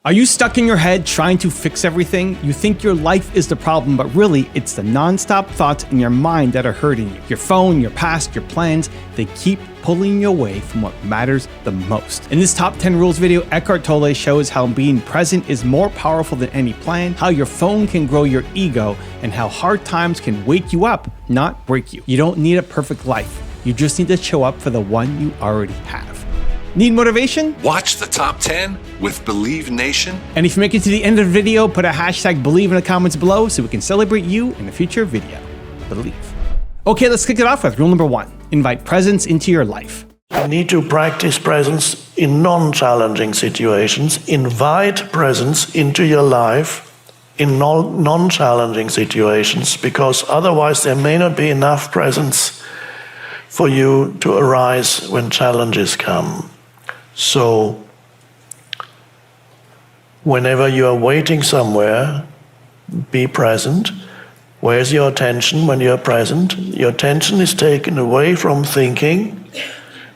Are you stuck in your head trying to fix everything? You think your life is the problem, but really it's the non-stop thoughts in your mind that are hurting you. Your phone, your past, your plans, they keep pulling you away from what matters the most. In this top 10 rules video, Eckhart Tolle shows how being present is more powerful than any plan, how your phone can grow your ego, and how hard times can wake you up, not break you. You don't need a perfect life. You just need to show up for the one you already have. Need motivation? Watch the top 10 with Believe Nation. And if you make it to the end of the video, put a hashtag Believe in the comments below so we can celebrate you in a future video. Believe. Okay, let's kick it off with rule number 1. Invite presence into your life. You need to practice presence in non-challenging situations. Invite presence into your life in non-challenging situations, because otherwise there may not be enough presence for you to arise when challenges come. So, whenever you are waiting somewhere, be present. Where's your attention when you're present? Your attention is taken away from thinking,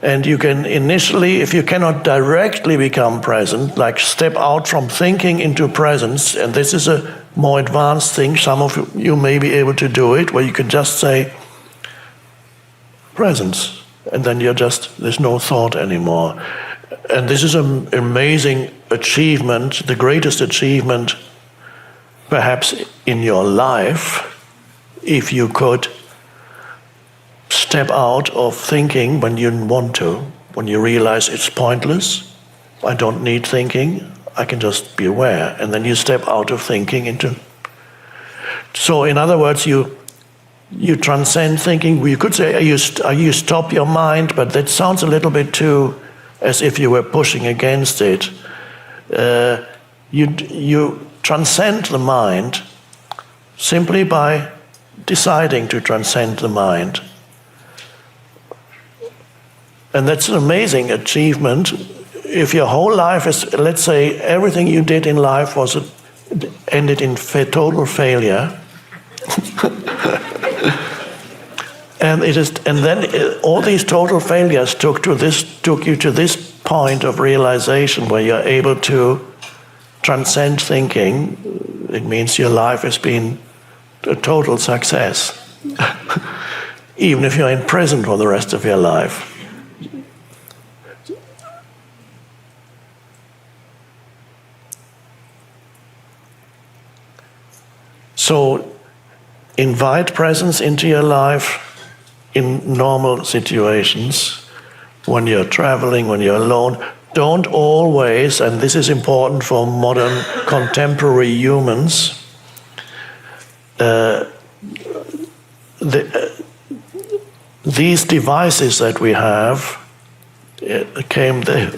and you can initially, if you cannot directly become present, like step out from thinking into presence, and this is a more advanced thing, some of you may be able to do it, where you can just say, presence, and then there's no thought anymore. And this is an amazing achievement, the greatest achievement perhaps in your life, if you could step out of thinking when you want to, when you realize it's pointless, I don't need thinking, I can just be aware, and then you step out of thinking into. So in other words, you transcend thinking. You could say you stop your mind, but that sounds a little bit too as if you were pushing against it. You transcend the mind simply by deciding to transcend the mind. And that's an amazing achievement. If your whole life is, let's say, everything you did in life ended in total failure, and then all these total failures took you to this point of realization where you're able to transcend thinking. It means your life has been a total success, even if you're in prison for the rest of your life. So, invite presence into your life in normal situations, when you're traveling, when you're alone. Don't always, and this is important for modern contemporary humans, these devices that we have they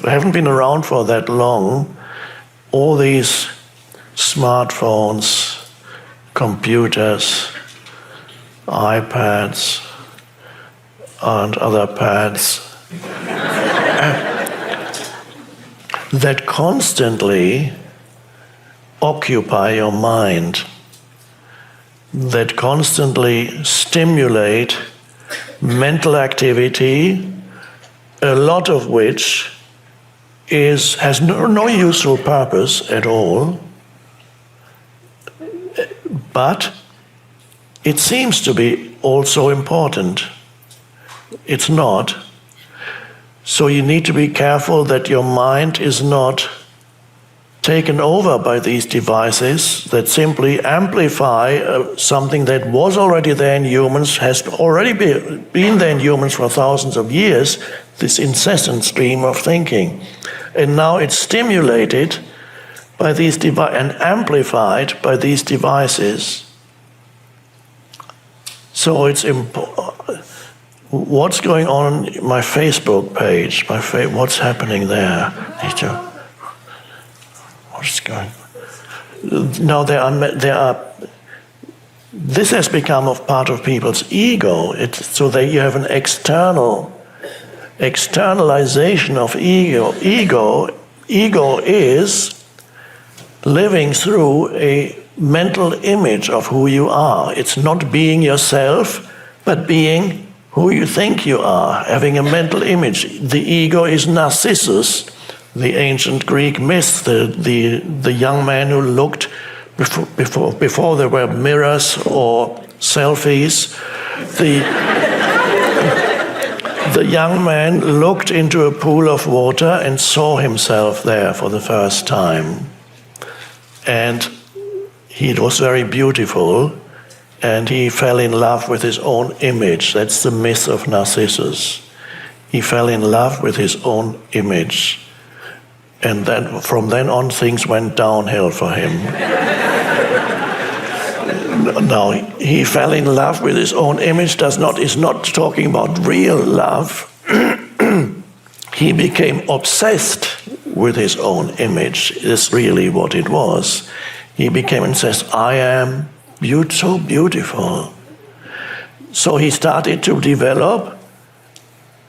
haven't been around for that long. All these smartphones, computers, iPads, and other pads that constantly occupy your mind, that constantly stimulate mental activity, a lot of which has no useful purpose at all, but it seems to be also important. It's not. So you need to be careful that your mind is not taken over by these devices that simply amplify something that was already there in humans, has already been there in humans for thousands of years, this incessant stream of thinking. And now it's stimulated by these and amplified by these devices. So it's what's going on my Facebook page, what's happening there? What's going on? Now there are. This has become a part of people's ego. So that you have an externalization of ego. Ego is living through a mental image of who you are. It's not being yourself, but being who you think you are, having a mental image. The ego is Narcissus, the ancient Greek myth, the young man who looked before there were mirrors or selfies. The young man looked into a pool of water and saw himself there for the first time. And it was very beautiful, and he fell in love with his own image. That's the myth of Narcissus. He fell in love with his own image. And then from then on, things went downhill for him. Now, he fell in love with his own image is not talking about real love. He became obsessed with his own image, is really what it was. He became obsessed. I am so beautiful. So he started to develop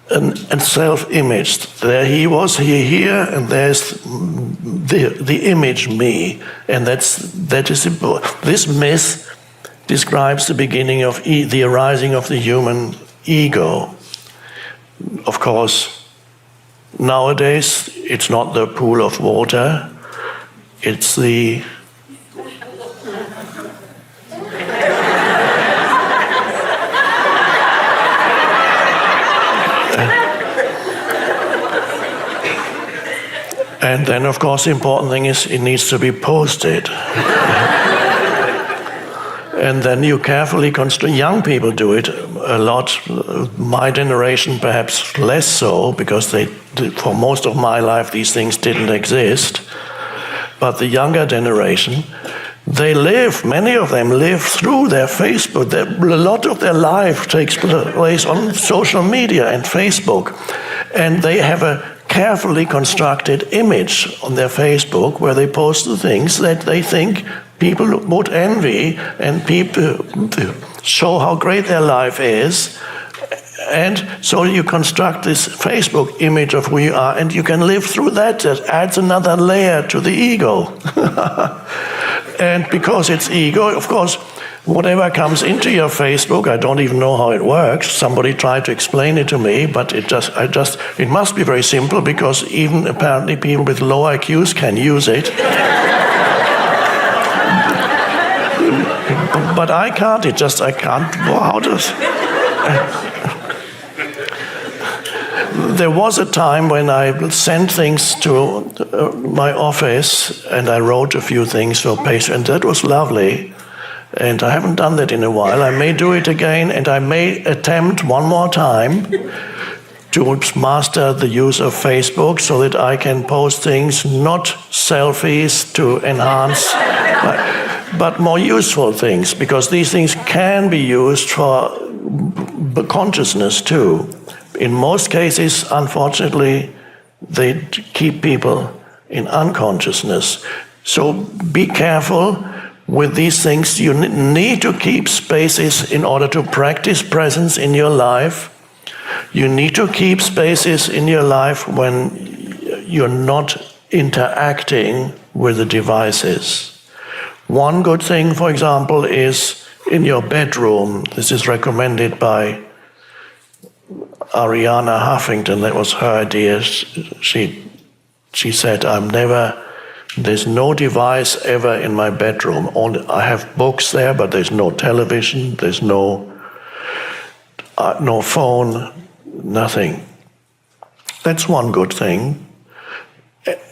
a self-image. There he was, here, and there's the image me. And that is important. This myth describes the beginning of the arising of the human ego. Of course, nowadays it's not the pool of water, it's the and then, of course, the important thing is it needs to be posted. And then you carefully construct. Young people do it a lot. My generation perhaps less so, because for most of my life these things didn't exist. But the younger generation, many of them live through their Facebook. A lot of their life takes place on social media and Facebook. And they have a carefully constructed image on their Facebook where they post the things that they think people would envy, and people show how great their life is. And so you construct this Facebook image of who you are, and you can live through that. That adds another layer to the ego. And because it's ego, of course, whatever comes into your Facebook, I don't even know how it works. Somebody tried to explain it to me, but it must be very simple, because even apparently people with low IQs can use it. But I can't. I can't. How does? There was a time when I sent things to my office, and I wrote a few things for patients, and that was lovely. And I haven't done that in a while. I may do it again, and I may attempt one more time to master the use of Facebook so that I can post things, not selfies to enhance, but more useful things, because these things can be used for consciousness too. In most cases, unfortunately, they keep people in unconsciousness. So be careful with these things. You need to keep spaces in order to practice presence in your life. You need to keep spaces in your life when you're not interacting with the devices. One good thing, for example, is in your bedroom. This is recommended by Ariana Huffington. That was her idea. She said, there's no device ever in my bedroom. I have books there, but there's no television, there's no phone, nothing. That's one good thing.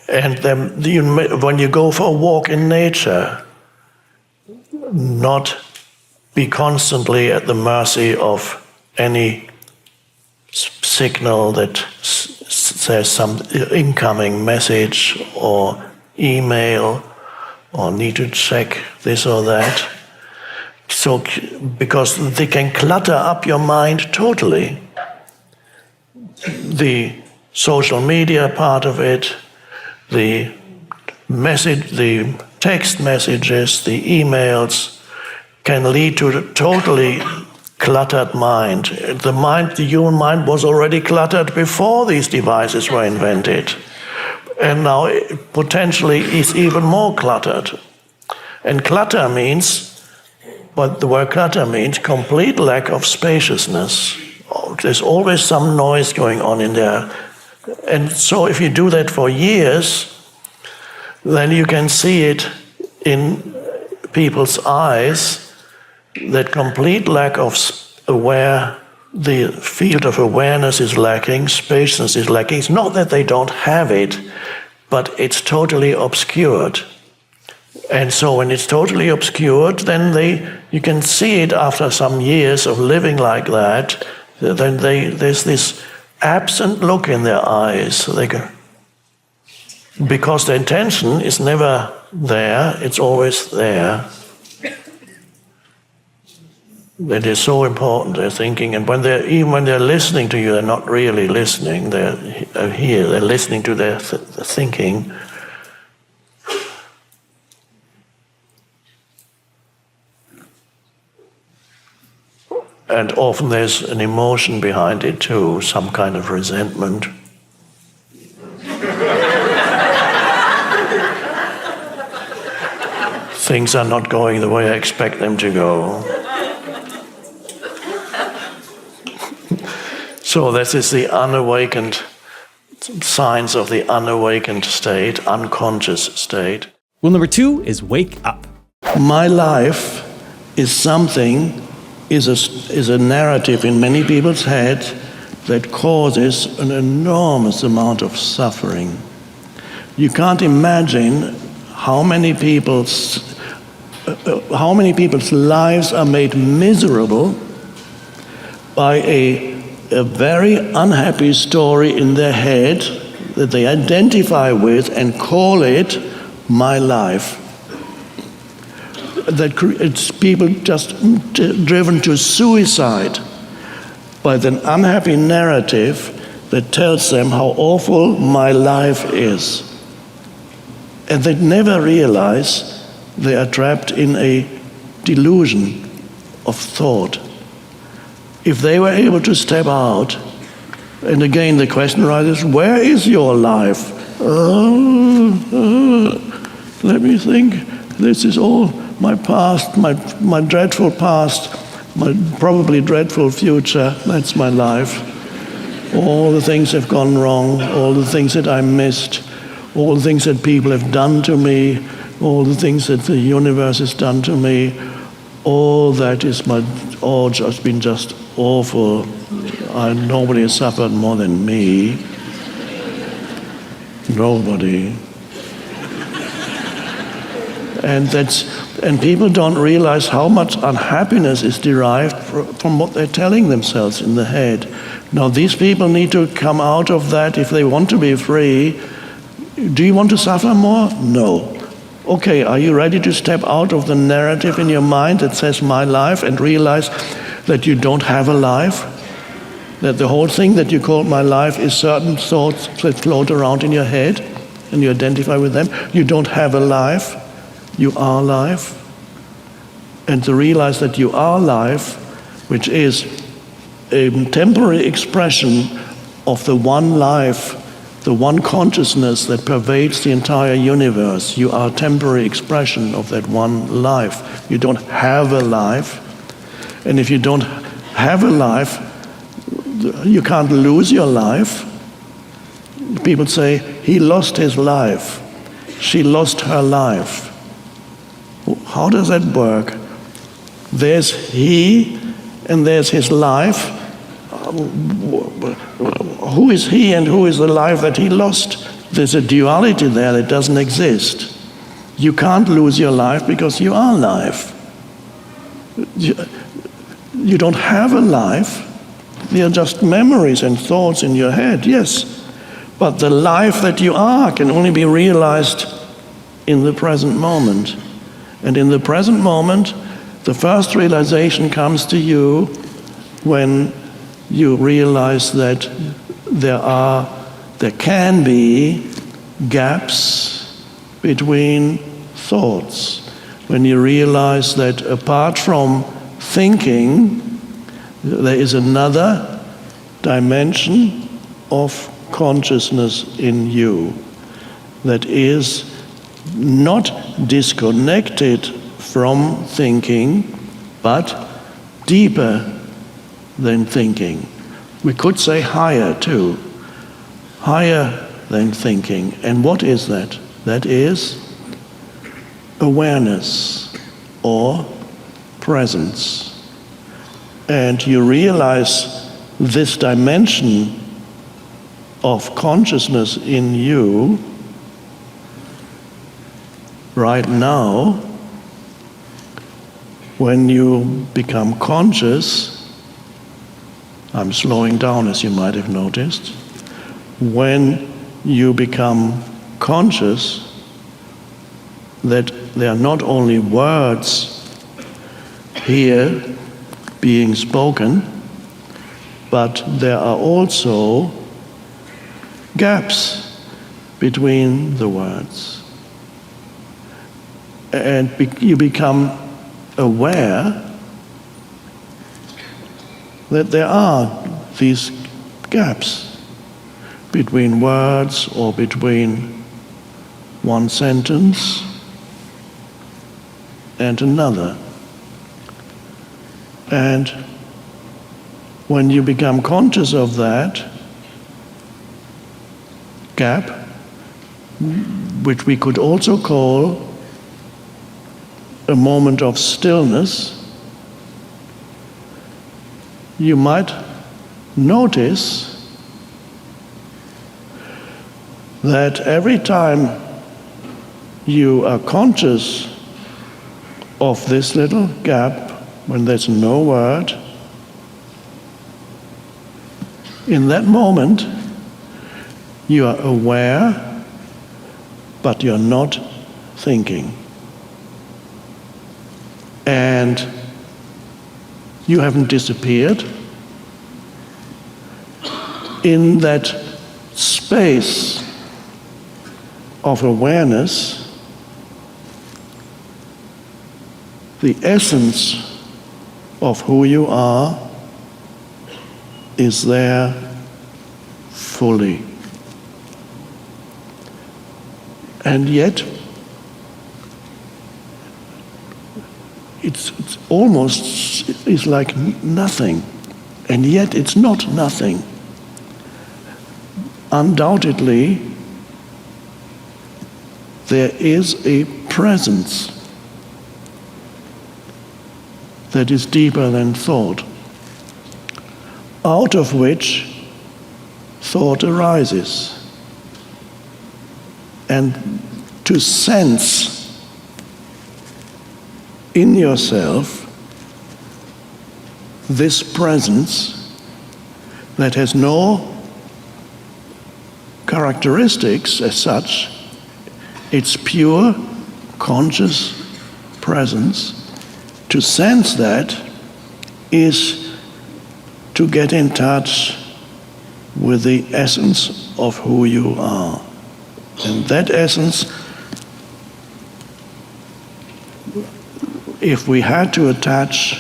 And then when you go for a walk in nature, not be constantly at the mercy of any signal that says some incoming message or email, or need to check this or that. So, because they can clutter up your mind totally. The social media part of it, the text messages, the emails, can lead to a totally cluttered mind. The human mind was already cluttered before these devices were invented. And now potentially it's even more cluttered. And clutter means, but the word clutter means complete lack of spaciousness. There's always some noise going on in there. And so if you do that for years, then you can see it in people's eyes, that complete lack of the field of awareness is lacking, spaciousness is lacking. It's not that they don't have it, but it's totally obscured. And so when it's totally obscured, then you can see it after some years of living like that, then there's this absent look in their eyes. Because the intention is never there, it's always there. That is so important, their thinking. And even when they're listening to you, they're not really listening. They're here, they're listening to their thinking. And often there's an emotion behind it too, some kind of resentment. Things are not going the way I expect them to go. So this is the unawakened, signs of the unawakened state, unconscious state. Rule number 2 is wake up. My life is something, is a narrative in many people's heads that causes an enormous amount of suffering. You can't imagine how many people's lives are made miserable by a very unhappy story in their head that they identify with and call it my life. It's people just driven to suicide by an unhappy narrative that tells them how awful my life is. And they never realize they are trapped in a delusion of thought. If they were able to step out, and again the question arises, where is your life? Let me think. This is all my past, my dreadful past, my probably dreadful future. That's my life. All the things have gone wrong, all the things that I missed, all the things that people have done to me, all the things that the universe has done to me, all that is all just been just awful. Nobody has suffered more than me. Nobody. And people don't realize how much unhappiness is derived from what they're telling themselves in the head. Now, these people need to come out of that if they want to be free. Do you want to suffer more? No. Okay, are you ready to step out of the narrative in your mind that says my life and realize that you don't have a life? That the whole thing that you call my life is certain thoughts that float around in your head and you identify with them. You don't have a life. You are life. And to realize that you are life, which is a temporary expression of the one life, the one consciousness that pervades the entire universe. You are a temporary expression of that one life. You don't have a life. And if you don't have a life, you can't lose your life. People say, he lost his life. She lost her life. How does that work? There's he and there's his life. Who is he and who is the life that he lost? There's a duality there that doesn't exist. You can't lose your life because you are life. You don't have a life. They are just memories and thoughts in your head, yes. But the life that you are can only be realized in the present moment. And in the present moment, the first realization comes to you when you realize that there can be gaps between thoughts. When you realize that apart from thinking, there is another dimension of consciousness in you that is not disconnected from thinking, but deeper than thinking. We could say higher too. higher than thinking. And what is that? That is awareness or presence. And you realize this dimension of consciousness in you right now when you become conscious. I'm slowing down, as you might have noticed. When you become conscious that there are not only words here being spoken, but there are also gaps between the words. And you become aware that there are these gaps between words or between one sentence and another. And when you become conscious of that gap, which we could also call a moment of stillness, you might notice that every time you are conscious of this little gap, when there's no word, in that moment you are aware, but you're not thinking. And you haven't disappeared. In that space of awareness, the essence of who you are is there fully. And yet, it's almost is like nothing, and yet it's not nothing. Undoubtedly, there is a presence that is deeper than thought, out of which thought arises. And to sense in yourself this presence that has no characteristics as such, it's pure conscious presence. To sense that is to get in touch with the essence of who you are. And that essence, if we had to attach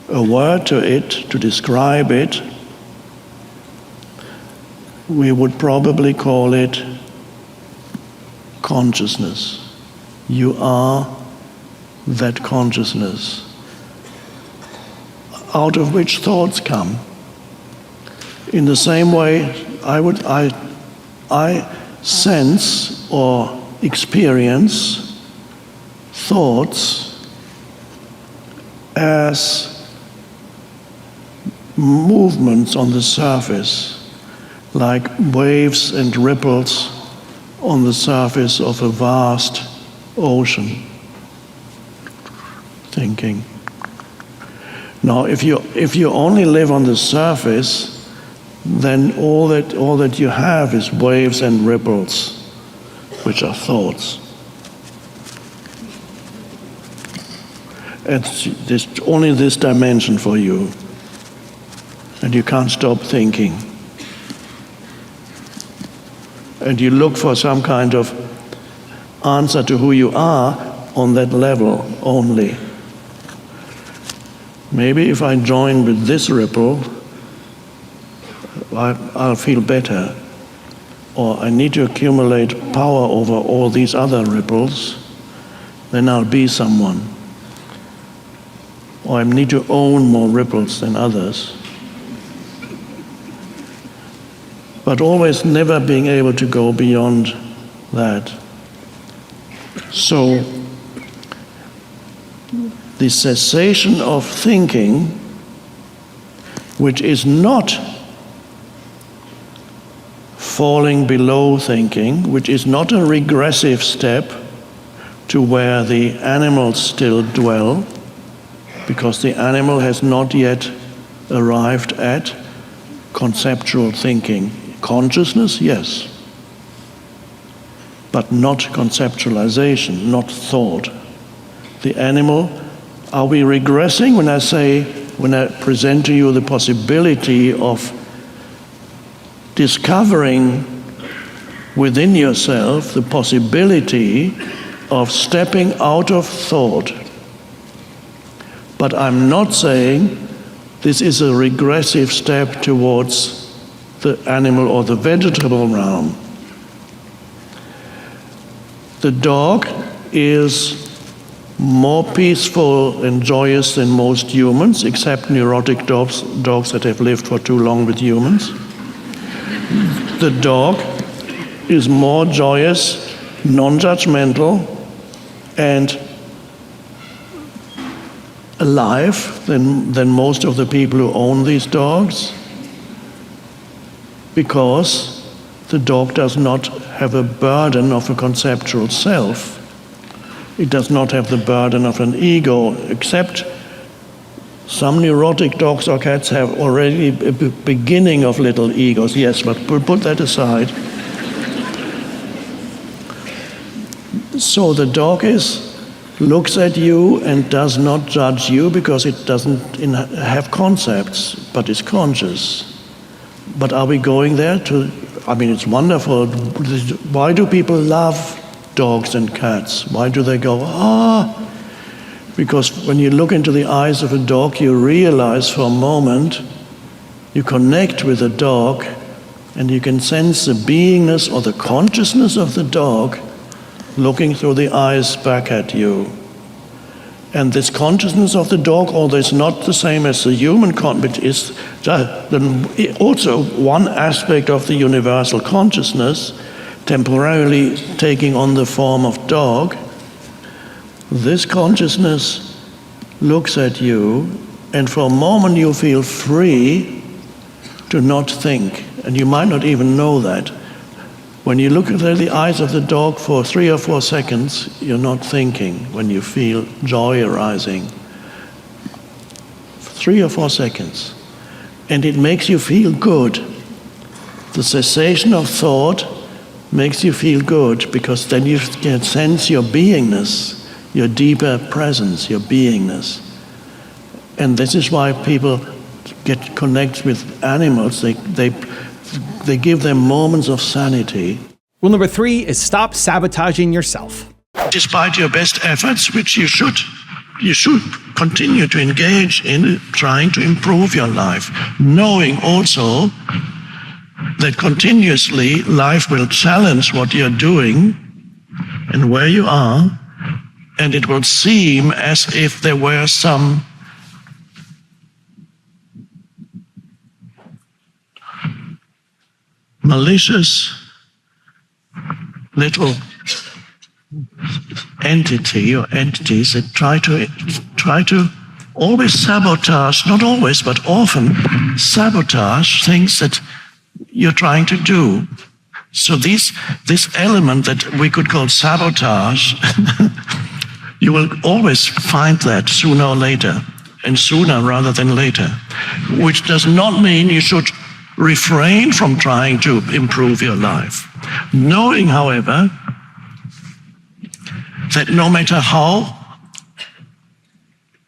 a word to it, to describe it, we would probably call it consciousness. You are that consciousness, out of which thoughts come. In the same way, I sense or experience thoughts as movements on the surface, like waves and ripples on the surface of a vast ocean. Thinking. Now, if you only live on the surface, then all that you have is waves and ripples, which are thoughts. It's only this dimension for you, and you can't stop thinking. And you look for some kind of answer to who you are on that level only. Maybe if I join with this ripple, I'll feel better. Or I need to accumulate power over all these other ripples, then I'll be someone. Or I need to own more ripples than others. but always never being able to go beyond that. So, the cessation of thinking, which is not falling below thinking, which is not a regressive step to where the animals still dwell, because the animal has not yet arrived at conceptual thinking. Consciousness, yes, but not conceptualization, not thought. The animal, are we regressing when I present to you the possibility of discovering within yourself the possibility of stepping out of thought? But I'm not saying this is a regressive step towards the animal or the vegetable realm. The dog is more peaceful and joyous than most humans, except neurotic dogs that have lived for too long with humans. The dog is more joyous, non-judgmental, and alive than most of the people who own these dogs, because the dog does not have a burden of a conceptual self. It does not have the burden of an ego, except some neurotic dogs or cats have already a beginning of little egos. Yes, but put that aside. So the dog looks at you and does not judge you because it doesn't have concepts, but is conscious. But are we going there it's wonderful. Why do people love dogs and cats? Why do they go, Because when you look into the eyes of a dog, you realize for a moment, you connect with a dog, and you can sense the beingness or the consciousness of the dog looking through the eyes back at you. And this consciousness of the dog, although it's not the same as the human consciousness, is also one aspect of the universal consciousness, temporarily taking on the form of dog. This consciousness looks at you, and for a moment you feel free to not think. And you might not even know that. When you look into the eyes of the dog for 3 or 4 seconds, you're not thinking when you feel joy arising. 3 or 4 seconds. And it makes you feel good. The cessation of thought makes you feel good, because then you can sense your beingness, your deeper presence, your beingness. And this is why people connect with animals. They give them moments of sanity. Rule number 3 is stop sabotaging yourself. Despite your best efforts, which you should continue to engage in trying to improve your life, knowing also that continuously life will challenge what you're doing and where you are, and it will seem as if there were some malicious little entity or entities that try to always sabotage, not always, but often sabotage things that you're trying to do. So this element that we could call sabotage, you will always find that sooner or later, and sooner rather than later, which does not mean you should refrain from trying to improve your life. Knowing, however, that no matter how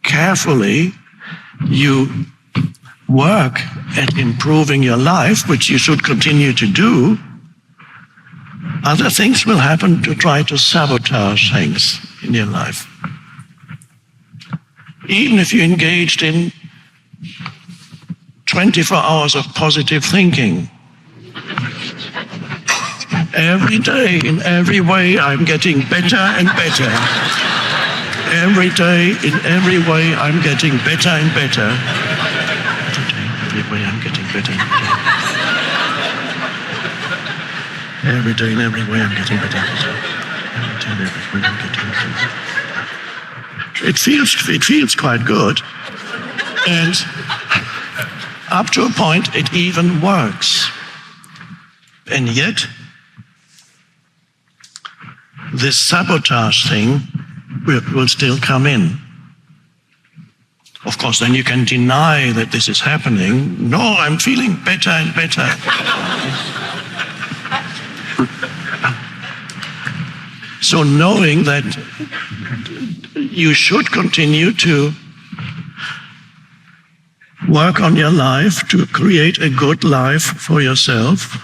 carefully you work at improving your life, which you should continue to do, other things will happen to try to sabotage things in your life. Even if you engaged in 24 hours of positive thinking, every day, in every way, I'm getting better and better. Every day, in every way, I'm getting better and better. Every day, in every way, I'm getting better and better. Every day in every way I'm getting better and better. Every day in every way I'm getting better and better. It feels quite good. And up to a point it even works. And yet this sabotage thing will still come in. Of course, then you can deny that this is happening. No, I'm feeling better and better. So knowing that you should continue to work on your life, to create a good life for yourself,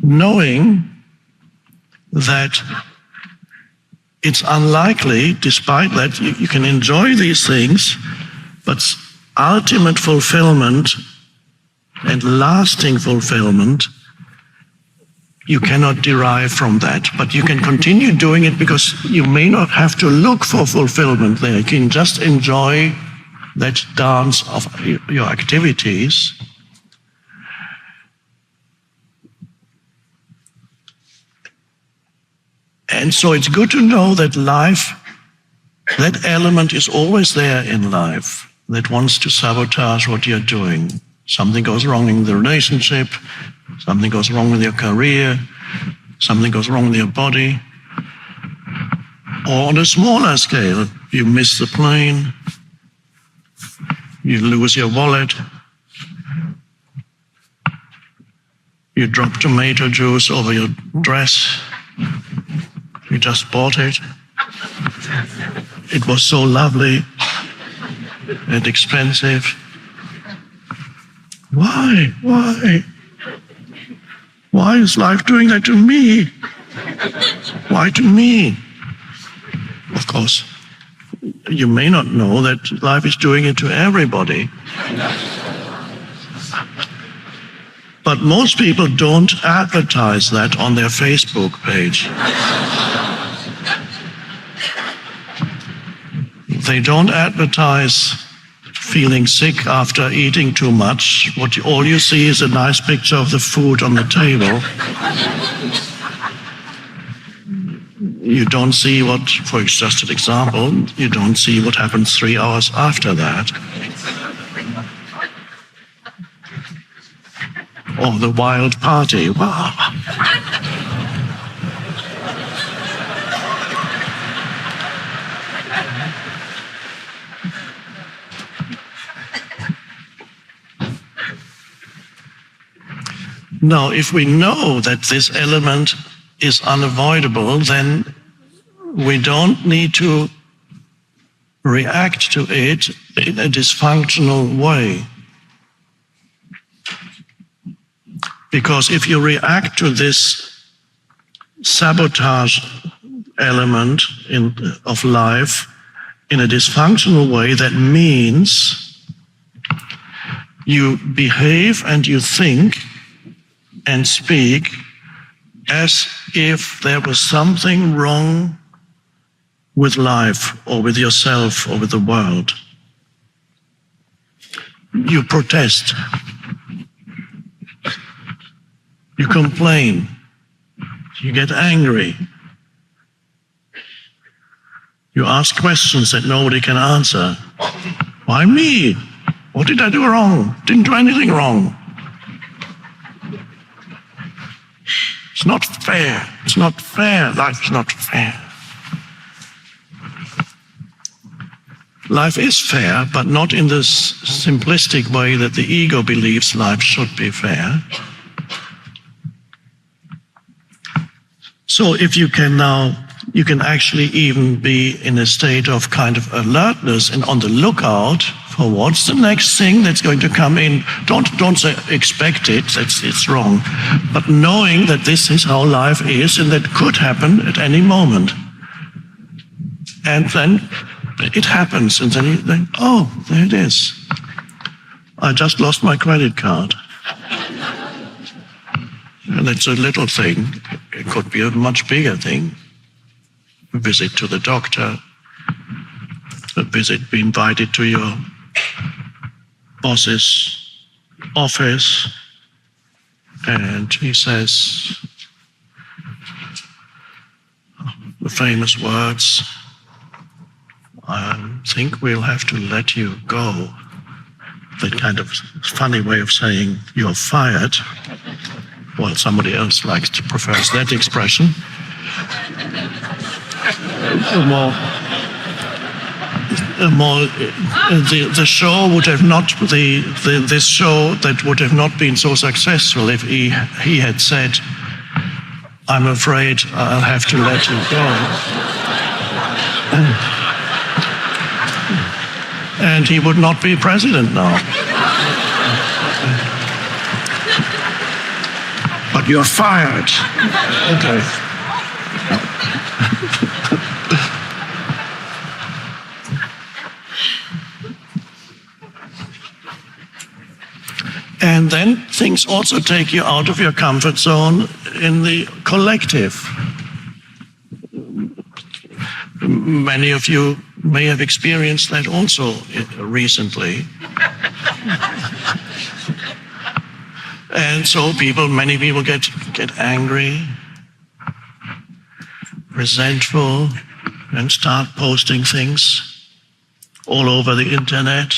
knowing that it's unlikely, despite that you can enjoy these things, but ultimate fulfillment and lasting fulfillment you cannot derive from that. But you can continue doing it because you may not have to look for fulfillment there. You can just enjoy that dance of your activities. And so it's good to know that life, that element is always there in life that wants to sabotage what you're doing. Something goes wrong in the relationship, something goes wrong with your career, something goes wrong with your body. Or on a smaller scale, you miss the plane, you lose your wallet, you drop tomato juice over your dress, you just bought it. It was so lovely and expensive. Why? Why is life doing that to me? Why to me? Of course, you may not know that life is doing it to everybody. But most people don't advertise that on their Facebook page. They don't advertise feeling sick after eating too much. All you see is a nice picture of the food on the table. You don't see what, for just an example, you don't see what happens 3 hours after that. Or the wild party. Wow. Now, if we know that this element is unavoidable, then we don't need to react to it in a dysfunctional way. Because if you react to this sabotage element of life in a dysfunctional way, that means you behave and you think and speak as if there was something wrong with life or with yourself or with the world. You protest. You complain. You get angry. You ask questions that nobody can answer. Why me? What did I do wrong? Didn't do anything wrong. It's not fair. It's not fair. Life's not fair. Life is fair, but not in this simplistic way that the ego believes life should be fair. So if you can now, you can actually even be in a state of kind of alertness and on the lookout for what's the next thing that's going to come in. Don't say expect it, it's wrong. But knowing that this is how life is and that could happen at any moment. And then it happens, and then you think, oh, there it is. I just lost my credit card. And it's a little thing. It could be a much bigger thing. A visit to the doctor, a visit, be invited to your boss's office, And he says the famous words, "I think we'll have to let you go." That kind of funny way of saying you're fired. Well, somebody else prefers that expression. The show would have not this show that would have not been so successful if he had said, "I'm afraid I'll have to let you go." And he would not be president now. But you're fired. Okay. And then things also take you out of your comfort zone in the collective. Many of you may have experienced that also recently. And so many people get angry, resentful, and start posting things all over the internet,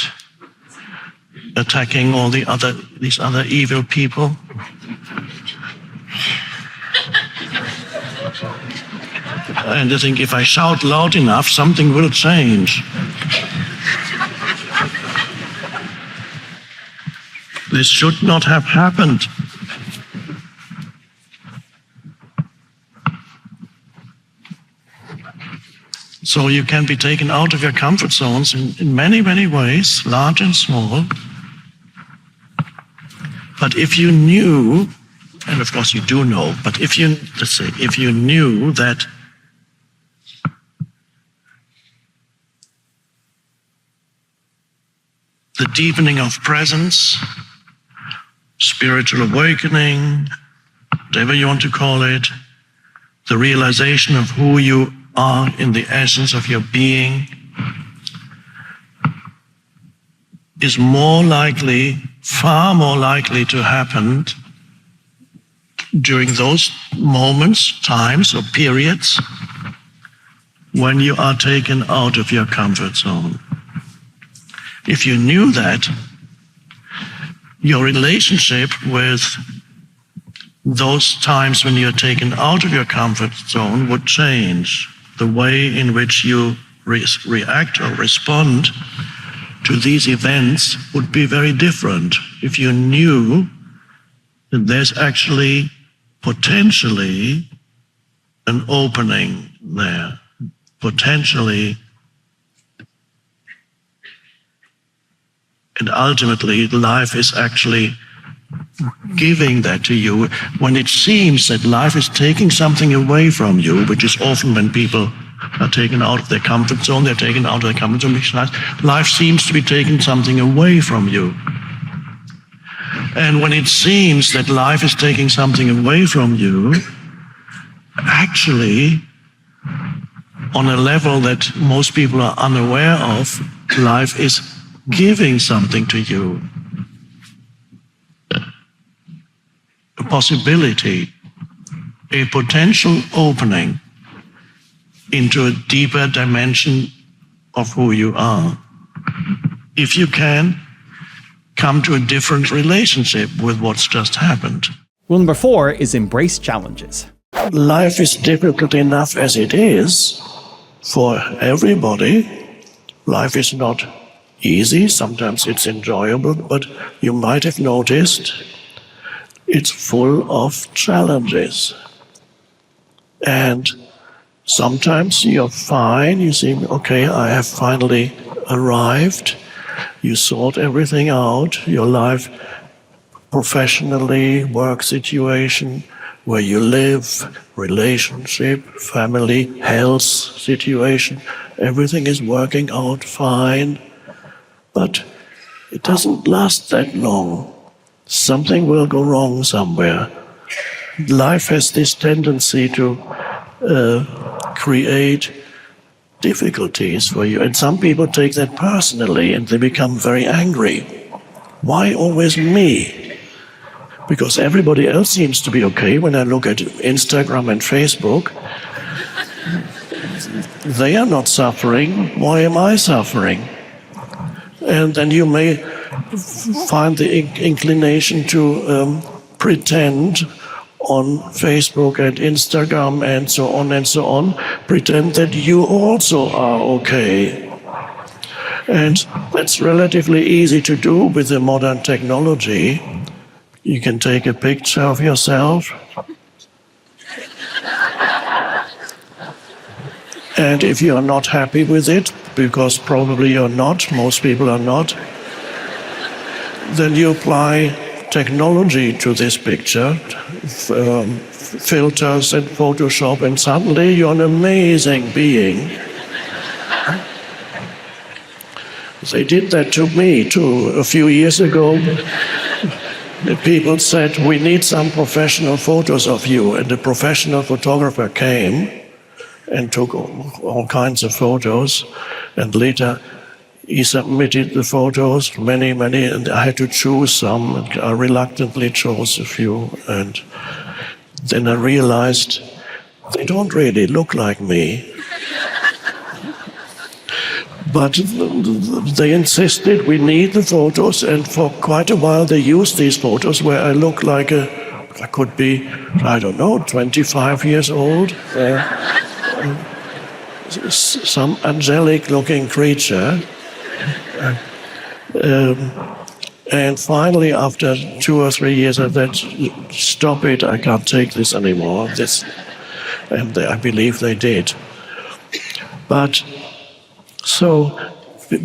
attacking all these other evil people. And I think if I shout loud enough, something will change. This should not have happened. So you can be taken out of your comfort zones in many, many ways, large and small. But if you knew, and of course you do know, but if you knew that the deepening of presence, spiritual awakening, whatever you want to call it, the realization of who you are in the essence of your being, is far more likely to happen during those moments, times, or periods when you are taken out of your comfort zone. If you knew that, your relationship with those times when you're taken out of your comfort zone would change. The way in which you react or respond to these events would be very different if you knew that there's actually potentially an opening there, potentially, and ultimately life is actually giving that to you when it seems that life is taking something away from you, which is often when people are taken out of their comfort zone, they're taken out of their comfort zone, life seems to be taking something away from you. And when it seems that life is taking something away from you, actually, on a level that most people are unaware of, life is giving something to you. A possibility, a potential opening into a deeper dimension of who you are. If you can come to a different relationship with what's just happened. Rule number 4 is embrace challenges. Life is difficult enough as it is for everybody. Life is not easy, sometimes it's enjoyable, but you might have noticed it's full of challenges. And sometimes you're fine, you think, okay, I have finally arrived. You sort everything out, your life, professionally, work situation, where you live, relationship, family, health situation, everything is working out fine. But it doesn't last that long. Something will go wrong somewhere. Life has this tendency to create difficulties for you. And some people take that personally and they become very angry. Why always me? because everybody else seems to be okay. When I look at Instagram and Facebook, they are not suffering. Why am I suffering? And then you may find the inclination to pretend on Facebook and Instagram and so on, pretend that you also are okay. And that's relatively easy to do with the modern technology. You can take a picture of yourself, and if you are not happy with it, because probably you're not, most people are not, then you apply technology to this picture, filters and Photoshop, and suddenly you're an amazing being. They did that to me too. A few years ago, the people said, we need some professional photos of you. And the professional photographer came and took all kinds of photos. And later, he submitted the photos, many, and I had to choose some. And I reluctantly chose a few. And then I realized they don't really look like me. But they insisted we need the photos, and for quite a while they used these photos where I look like I could be, I don't know, 25 years old, some angelic-looking creature. And finally, after 2 or 3 years, I said, stop it, I can't take this anymore. And I believe they did. But so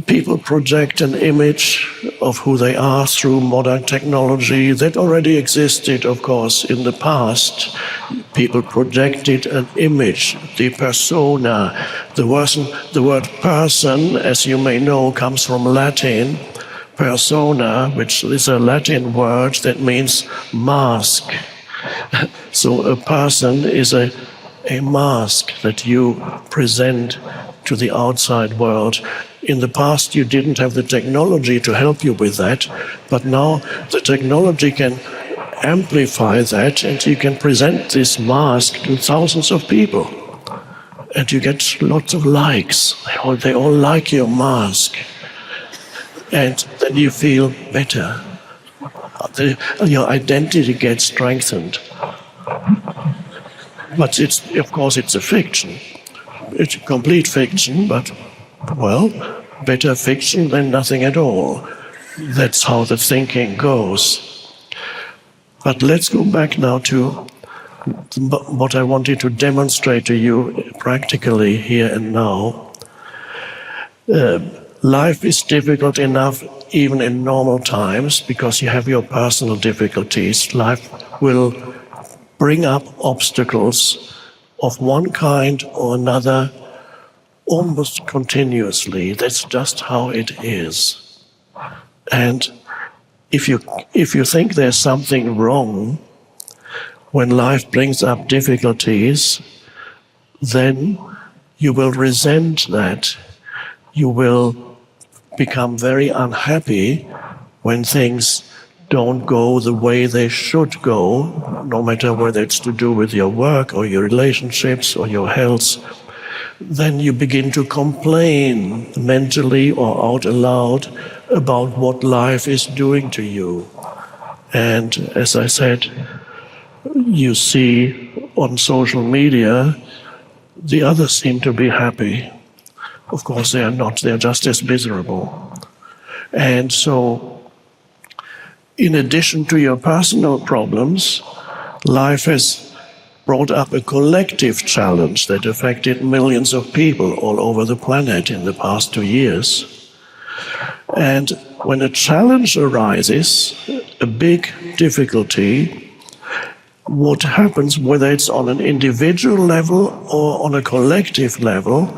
people project an image of who they are through modern technology that already existed, of course, in the past. People projected an image, the persona. The word person, as you may know, comes from Latin. Persona, which is a Latin word that means mask. So a person is a mask that you present to the outside world. In the past, you didn't have the technology to help you with that, but now the technology can amplify that, and you can present this mask to thousands of people. And you get lots of likes. They all like your mask. And then you feel better. Your identity gets strengthened. But of course, it's a fiction. It's a complete fiction, but, well, better fiction than nothing at all. That's how the thinking goes. But let's go back now to what I wanted to demonstrate to you practically here and now. Life is difficult enough even in normal times because you have your personal difficulties. Life will bring up obstacles of one kind or another almost continuously. That's just how it is. And if you think there's something wrong when life brings up difficulties, then you will resent that. You will become very unhappy when things don't go the way they should go, no matter whether it's to do with your work or your relationships or your health. Then you begin to complain mentally or out aloud about what life is doing to you. And as I said, you see on social media, the others seem to be happy. Of course, they are not. They are just as miserable. And so, in addition to your personal problems, life has brought up a collective challenge that affected millions of people all over the planet in the past 2 years. And when a challenge arises, a big difficulty, what happens, whether it's on an individual level or on a collective level,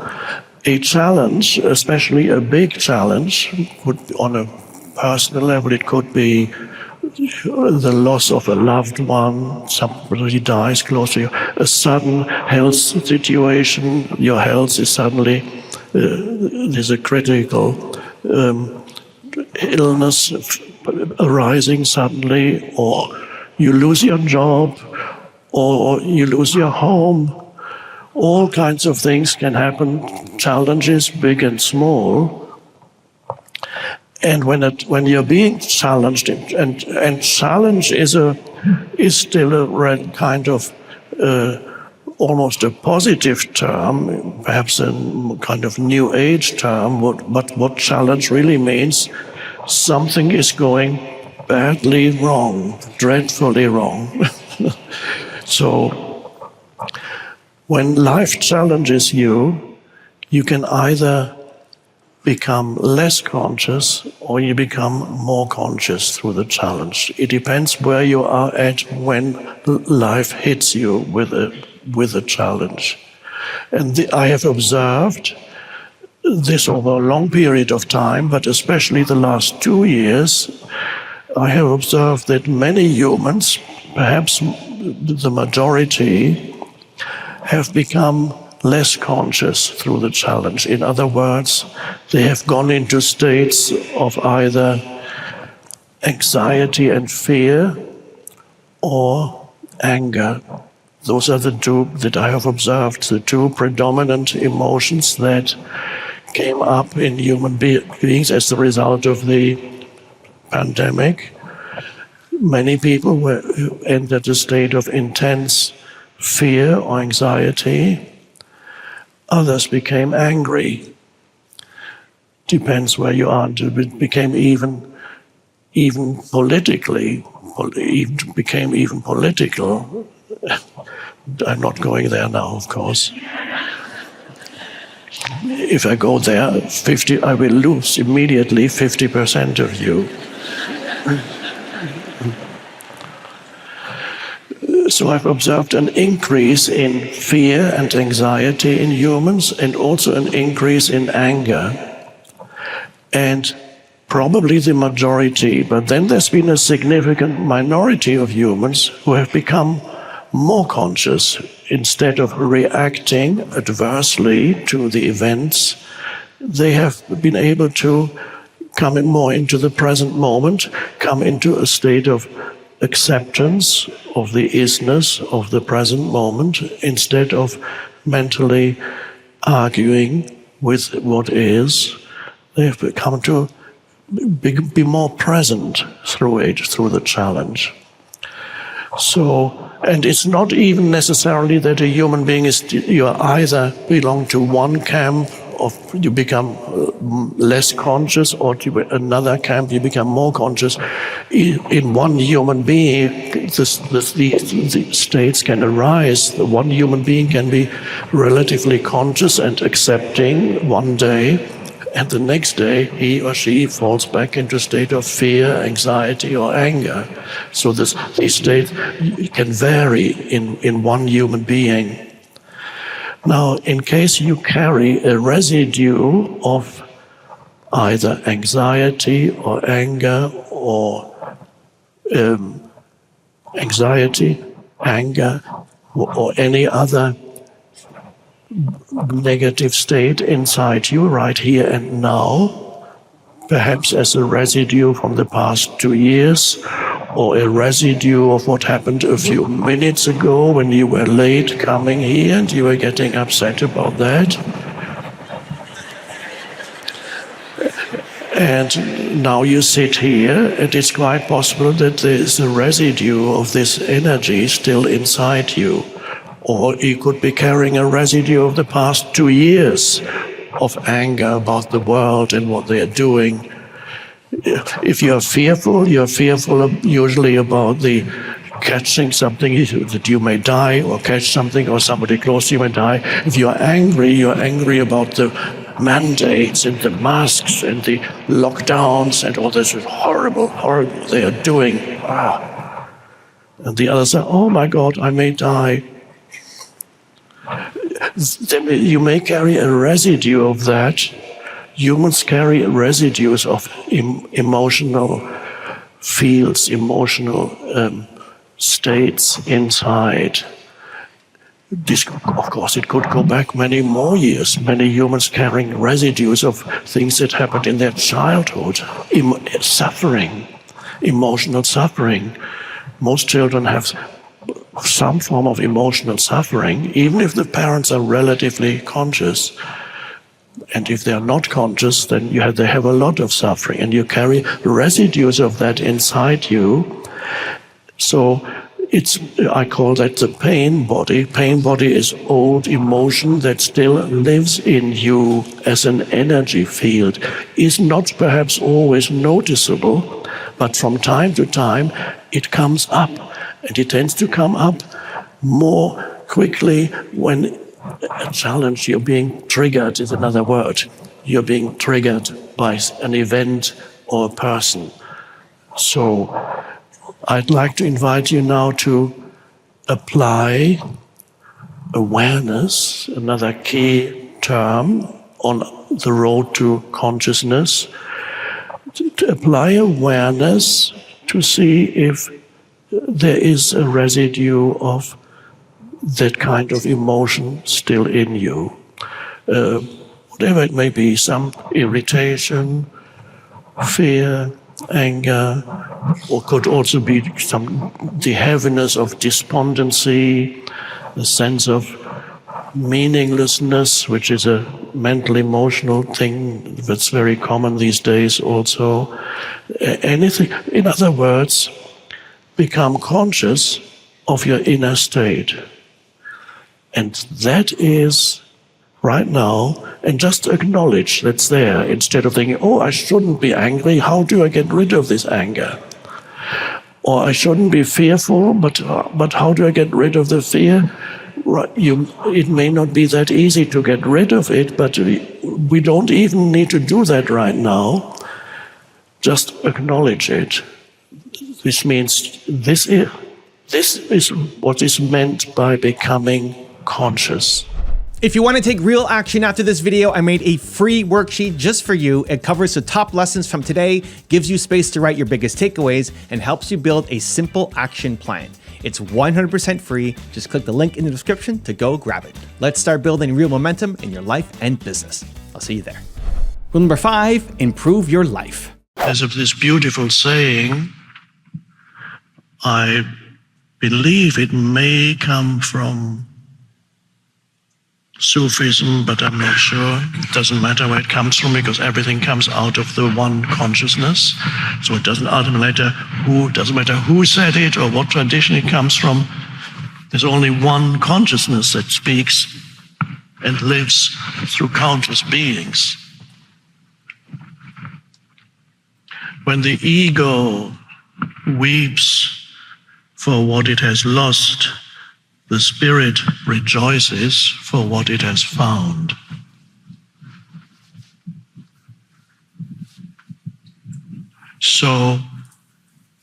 a challenge, especially a big challenge, on a personal level, it could be the loss of a loved one, somebody dies close to you, a sudden health situation, your health is suddenly, there's a critical illness arising suddenly, or you lose your job, or you lose your home. All kinds of things can happen, challenges, big and small. And when you're being challenged, and challenge is still a kind of almost a positive term, perhaps a kind of new age term. But what challenge really means, something is going badly wrong, dreadfully wrong. So when life challenges you, you can either become less conscious or you become more conscious through the challenge. It depends where you are at when life hits you with a challenge. And I have observed this over a long period of time, but especially the last 2 years, I have observed that many humans, perhaps the majority, have become less conscious through the challenge. In other words, they have gone into states of either anxiety and fear or anger. Those are the two that I have observed, the two predominant emotions that came up in human beings as a result of the pandemic. Many people entered a state of intense fear or anxiety. Others became angry. Depends where you are. It became even politically, became even political. I'm not going there now, of course. If I go there, I will lose immediately 50% of you. So I've observed an increase in fear and anxiety in humans, and also an increase in anger. And probably the majority, but then there's been a significant minority of humans who have become more conscious. Instead of reacting adversely to the events, they have been able to come more into the present moment, come into a state of acceptance of the isness of the present moment, instead of mentally arguing with what is. They have come to be more present through it, through the challenge. So, and it's not even necessarily that a human being you either belong to one camp, or you become less conscious, or to another camp you become more conscious. In one human being, the states can arise. The one human being can be relatively conscious and accepting one day, and the next day he or she falls back into a state of fear, anxiety, or anger. So these states can vary in one human being. Now, in case you carry a residue of either anxiety or anger, or anxiety, anger, or any other negative state inside you right here and now, perhaps as a residue from the past 2 years, or a residue of what happened a few minutes ago when you were late coming here and you were getting upset about that. And now you sit here, and it's quite possible that there's a residue of this energy still inside you. Or you could be carrying a residue of the past 2 years of anger about the world and what they are doing. If you're fearful usually about the catching something, that you may die, or catch something, or somebody close to you may die. If you're angry about the mandates and the masks and the lockdowns and all this horrible they are doing. And the others say, oh my God, I may die. Then you may carry a residue of that. Humans carry residues of emotional fields, emotional states inside. This, of course, it could go back many more years. Many humans carrying residues of things that happened in their childhood, suffering, emotional suffering. most children have some form of emotional suffering, even if the parents are relatively conscious. And if they are not conscious, then they have a lot of suffering, and you carry residues of that inside you. So I call that the pain body. Pain body is old emotion that still lives in you as an energy field, is not perhaps always noticeable, but from time to time it comes up, and it tends to come up more quickly when a challenge, you're being triggered is another word. You're being triggered by an event or a person. So I'd like to invite you now to apply awareness, another key term on the road to consciousness, to apply awareness to see if there is a residue of that kind of emotion still in you. Whatever it may be, some irritation, fear, anger, or could also be the heaviness of despondency, the sense of meaninglessness, which is a mental emotional thing that's very common these days also. Anything, in other words, become conscious of your inner state. And that is right now, and just acknowledge that's there, instead of thinking, oh, I shouldn't be angry, how do I get rid of this anger? Or I shouldn't be fearful, but how do I get rid of the fear? It may not be that easy to get rid of it, but we don't even need to do that right now. Just acknowledge it. This means this is what is meant by becoming conscious. If you want to take real action after this video, I made a free worksheet just for you. It covers the top lessons from today, gives you space to write your biggest takeaways, and helps you build a simple action plan. It's 100% free. Just click the link in the description to go grab it. Let's start building real momentum in your life and business. I'll see you there. Rule number 5, improve your life. There's this beautiful saying, I believe it may come from Sufism, but I'm not sure. It doesn't matter where it comes from, because everything comes out of the one consciousness. So it doesn't matter who said it or what tradition it comes from. There's only one consciousness that speaks and lives through countless beings. When the ego weeps for what it has lost, the spirit rejoices for what it has found. So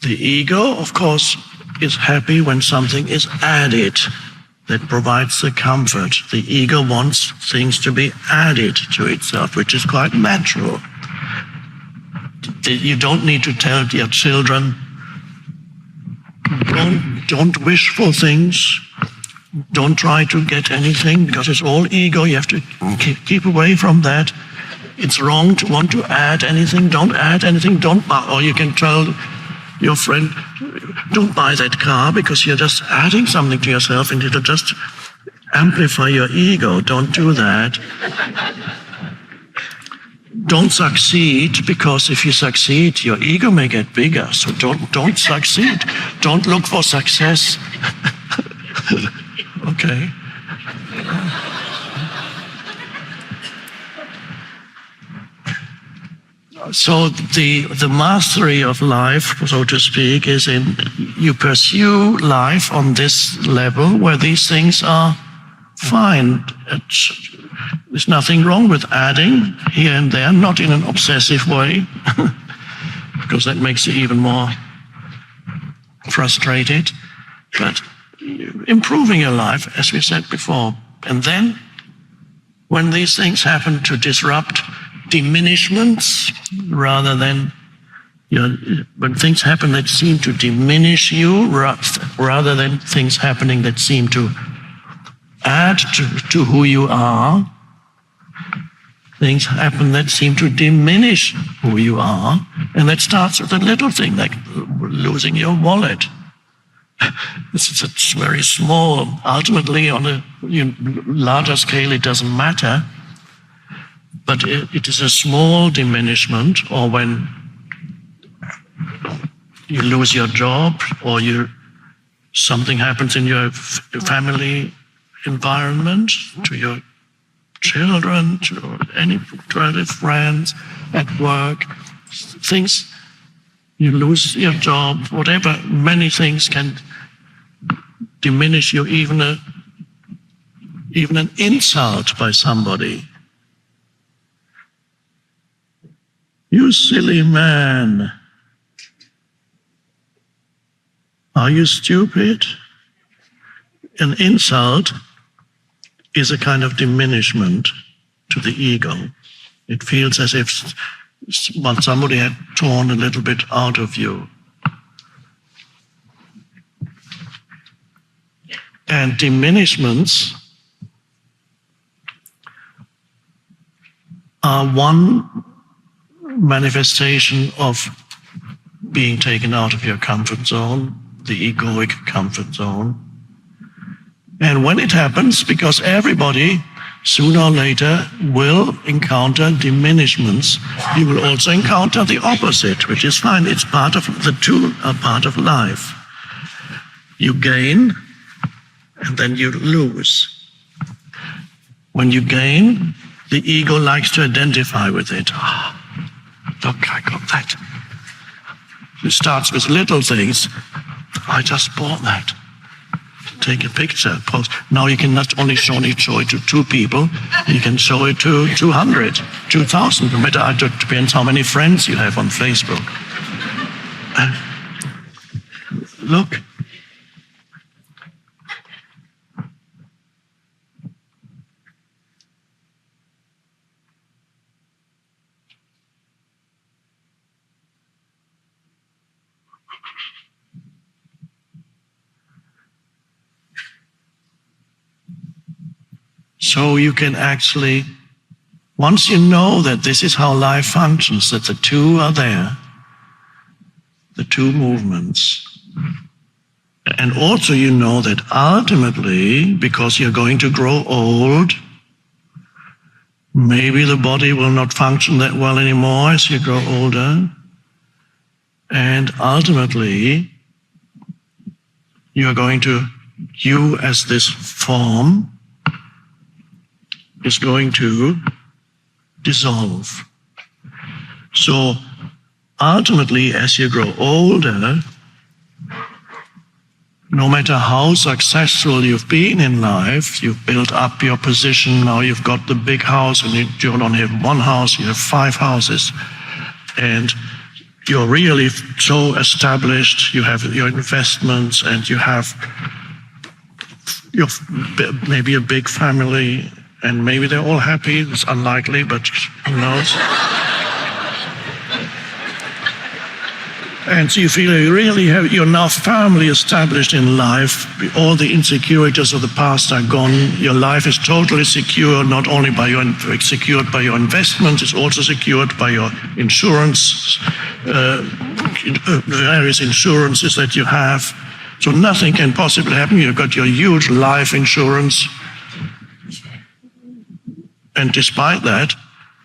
the ego, of course, is happy when something is added that provides the comfort. The ego wants things to be added to itself, which is quite natural. You don't need to tell your children, don't wish for things. Don't try to get anything, because it's all ego. You have to keep away from that. It's wrong to want to add anything. Don't add anything. Don't buy. Or you can tell your friend, don't buy that car, because you're just adding something to yourself and it'll just amplify your ego. Don't do that. Don't succeed, because if you succeed, your ego may get bigger. So don't succeed. Don't look for success. Okay. So the mastery of life, so to speak, is in you pursue life on this level where these things are fine. There's nothing wrong with adding here and there, not in an obsessive way, because that makes you even more frustrated, but improving your life, as we said before. And then, when these things happen to disrupt diminishments, rather than, when things happen that seem to diminish you, rather than things happening that seem to add to who you are, things happen that seem to diminish who you are, and that starts with a little thing, like losing your wallet. It's very small. Ultimately, on a larger scale, it doesn't matter. But it is a small diminishment, or when you lose your job, or something happens in your family environment, to your children, to any friends at work, things, you lose your job, whatever, many things can diminish you, even an insult by somebody. You silly man. Are you stupid? An insult is a kind of diminishment to the ego. It feels as if somebody had torn a little bit out of you. And diminishments are one manifestation of being taken out of your comfort zone, the egoic comfort zone. And when it happens, because everybody sooner or later will encounter diminishments, you will also encounter the opposite, which is fine. It's part of the two are part of life. You gain and then you lose. When you gain, the ego likes to identify with it. Look, I got that. It starts with little things. I just bought that. Take a picture, post. Now you can not only show it to 2 people, you can show it to 200, 2,000. No matter, it depends how many friends you have on Facebook. Look. So you can actually, once you know that this is how life functions, that the two are there, the two movements, and also you know that ultimately, because you're going to grow old, maybe the body will not function that well anymore as you grow older, and ultimately, you as this form, is going to dissolve. So ultimately, as you grow older, no matter how successful you've been in life, you've built up your position, now you've got the big house, and you don't have one house, you have 5 houses, and you're really so established, you have your investments, and you have maybe a big family, and maybe they're all happy. It's unlikely, but who knows? And so you feel you really you're now firmly established in life. All the insecurities of the past are gone. Your life is totally secure, not only secured by your investments, it's also secured by your insurance, various insurances that you have. So nothing can possibly happen. You've got your huge life insurance. And despite that,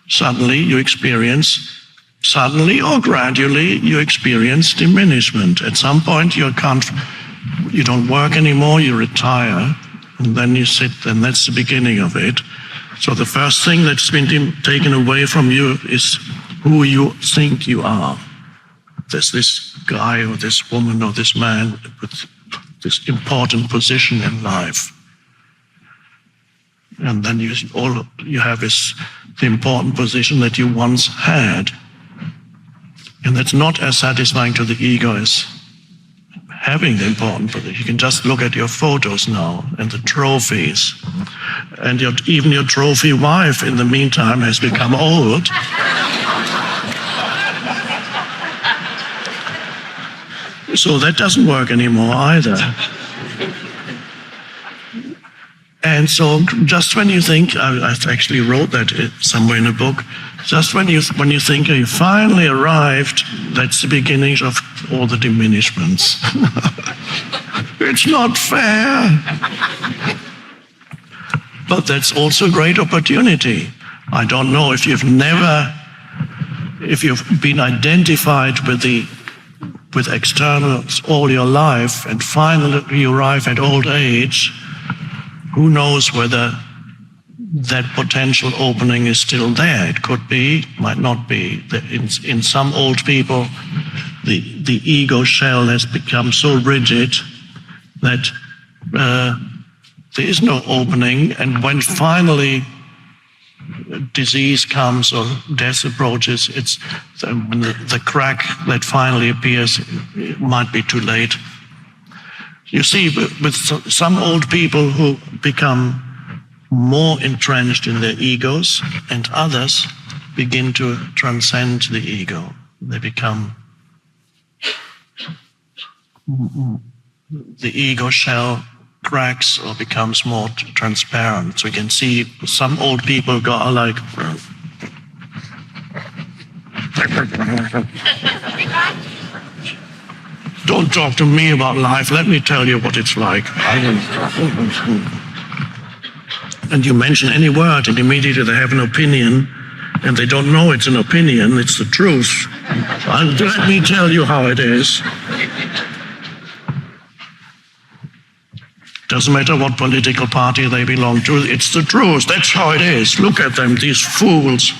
suddenly or gradually, you experience diminishment. At some point, you don't work anymore, you retire, and then you sit, and that's the beginning of it. So the first thing that's been taken away from you is who you think you are. There's this guy or this woman or this man with this important position in life. And then all you have is the important position that you once had. And that's not as satisfying to the ego as having the important position. You can just look at your photos now and the trophies. And even your trophy wife, in the meantime, has become old. So that doesn't work anymore either. And so just when you think, I actually wrote that somewhere in a book, just when you think you finally arrived, that's the beginning of all the diminishments. It's not fair. But that's also a great opportunity. I don't know if you've been identified with externals all your life, and finally you arrive at old age, who knows whether that potential opening is still there. It could be, might not be. In some old people, the ego shell has become so rigid that there is no opening, and when finally disease comes or death approaches, it's the crack that finally appears, it might be too late. You see, with some old people who become more entrenched in their egos, and others begin to transcend the ego. They become, the ego shell cracks or becomes more transparent. So you can see some old people are like, don't talk to me about life, let me tell you what it's like. And you mention any word and immediately they have an opinion, and they don't know it's an opinion, it's the truth. Let me tell you how it is. Doesn't matter what political party they belong to, it's the truth, that's how it is. Look at them, these fools.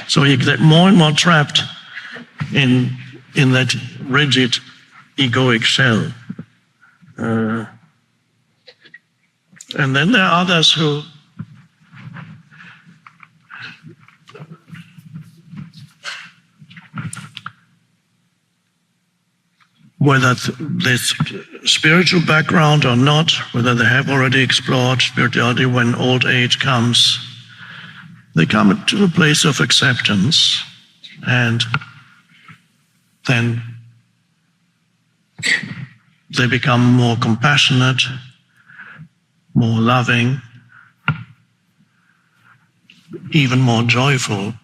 So you get more and more trapped in that rigid egoic shell. And then there are others who whether there's spiritual background or not, whether they have already explored spirituality, when old age comes, they come to a place of acceptance, and then they become more compassionate, more loving, even more joyful,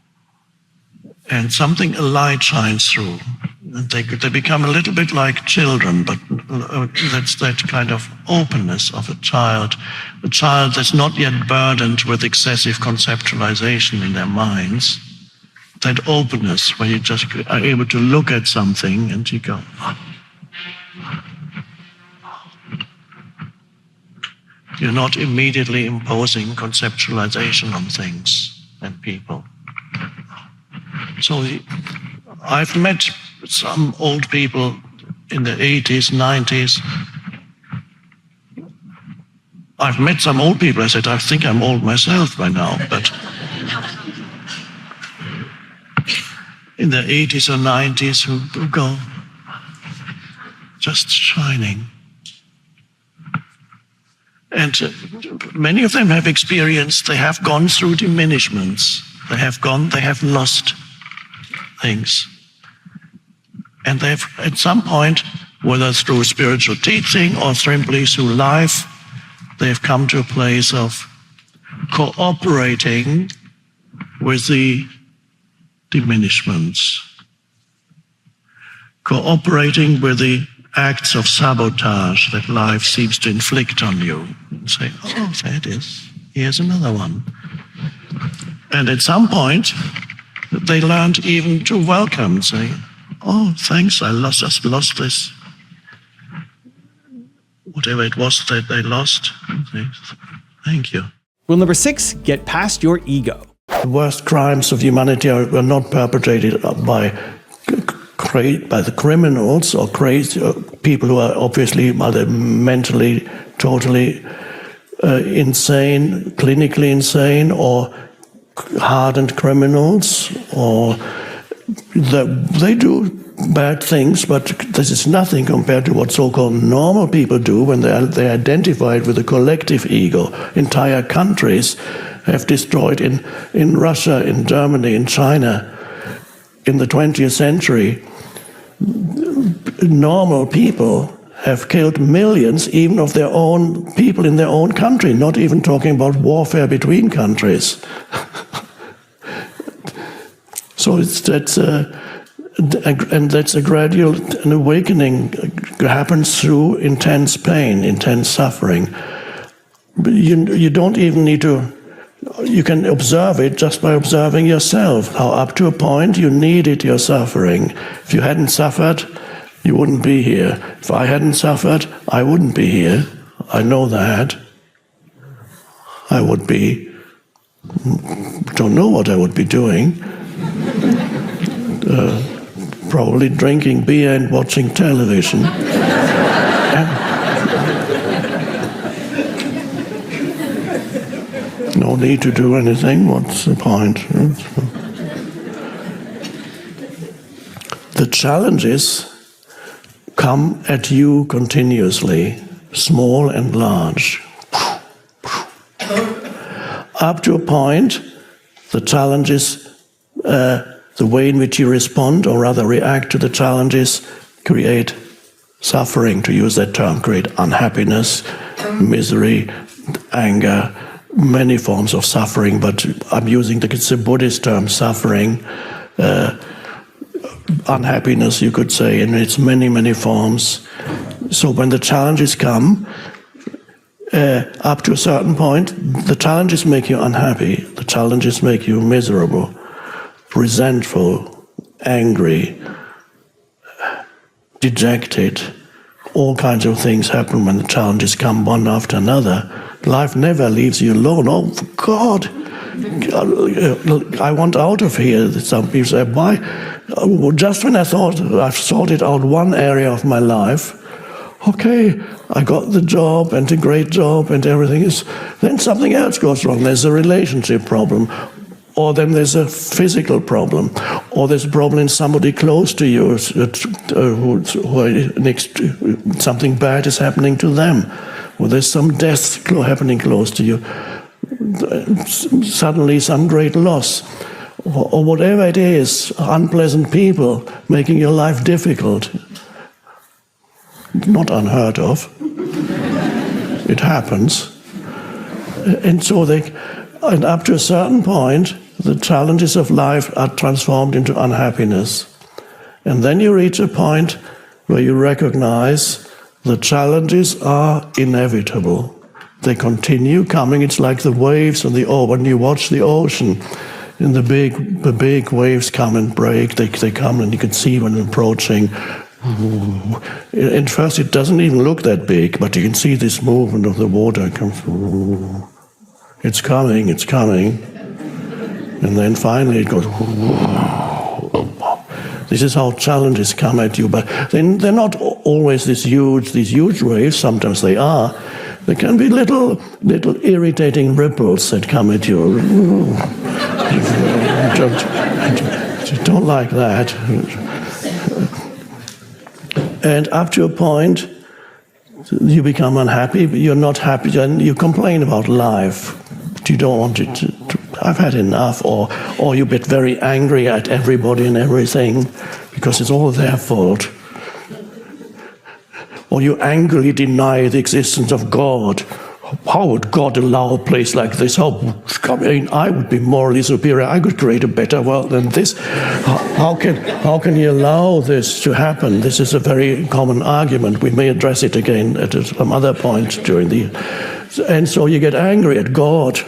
and a light shines through. They become a little bit like children, but that's that kind of openness of a child that's not yet burdened with excessive conceptualization in their minds. That openness where you just are able to look at something and you go, you're not immediately imposing conceptualization on things and people. So I've met some old people in the 80s, 90s. I've met some old people, I said, I think I'm old myself by now, but in the 80s or 90s who go just shining. And many of them have experienced, they have gone through diminishments. They have lost things. And they've, at some point, whether through spiritual teaching or simply through life, they've come to a place of cooperating with the diminishments, cooperating with the acts of sabotage that life seems to inflict on you, and say, oh, there it is, here's another one. And at some point, they learned even to welcome, say, oh, thanks, I just lost this. Whatever it was that they lost, thank you. Rule number 6, get past your ego. The worst crimes of humanity are not perpetrated by the criminals or crazy people who are obviously either mentally totally insane, clinically insane, or hardened criminals, or they do bad things, but this is nothing compared to what so-called normal people do when they identify with the collective ego. Entire countries have destroyed in Russia, in Germany, in China, in the 20th century. Normal people have killed millions, even of their own people in their own country, not even talking about warfare between countries. So And that's a gradual an awakening happens through intense pain, intense suffering. But you don't even need to, you can observe it just by observing yourself, how up to a point you needed your suffering. If you hadn't suffered, you wouldn't be here. If I hadn't suffered, I wouldn't be here. I know that. I would be, don't know what I would be doing. Probably drinking beer and watching television. No need to do anything. What's the point? The challenges come at you continuously, small and large. Up to a point, the challenges, the way in which you respond, or rather react to the challenges, create suffering, to use that term, create unhappiness, misery, anger, many forms of suffering, but I'm using it's a Buddhist term, suffering, unhappiness, you could say, in its many, many forms. So when the challenges come, up to a certain point, the challenges make you unhappy, the challenges make you miserable, resentful, angry, dejected. All kinds of things happen when the challenges come one after another. Life never leaves you alone. Oh, God, I want out of here. Some people say, why? Just when I thought I've sorted out one area of my life, okay, I got the job and a great job and everything is, then something else goes wrong. There's a relationship problem, or then there's a physical problem, or there's a problem in somebody close to you, something bad is happening to them, or there's some death happening close to you, suddenly some great loss, or whatever it is, unpleasant people making your life difficult. Not unheard of. It happens. And so and up to a certain point, the challenges of life are transformed into unhappiness. And then you reach a point where you recognize the challenges are inevitable. They continue coming. It's like the waves on when you watch the ocean, and the big waves come and break. They come and you can see when they're approaching. At first it doesn't even look that big, but you can see this movement of the water. It's coming. And then finally it goes. This is how challenges come at you, but they're not always these huge waves. Sometimes they are. There can be little irritating ripples that come at you. Don't like that. And up to a point, you become unhappy, but you're not happy, and you complain about life. You don't want it to I've had enough, or you get very angry at everybody and everything because it's all their fault. Or you angrily deny the existence of God. How would God allow a place like this? I would be morally superior. I could create a better world than this. How can you allow this to happen? This is a very common argument. We may address it again at some other point during the... And so you get angry at God.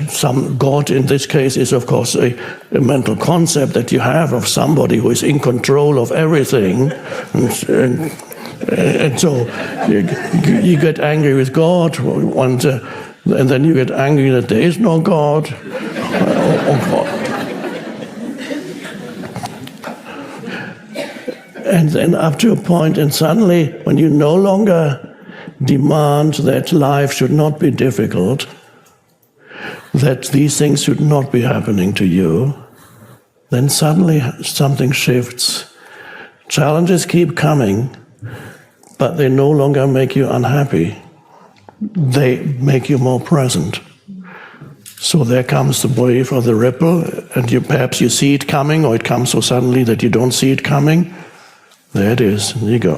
God in this case is, of course, a mental concept that you have of somebody who is in control of everything. And so you get angry with God, and then you get angry that there is no God. And then up to a point, and suddenly, when you no longer demand that life should not be difficult, that these things should not be happening to you, then suddenly something shifts. Challenges keep coming, but they no longer make you unhappy. They make you more present. So there comes the wave or the ripple, and perhaps you see it coming, or it comes so suddenly that you don't see it coming. There it is. And you go,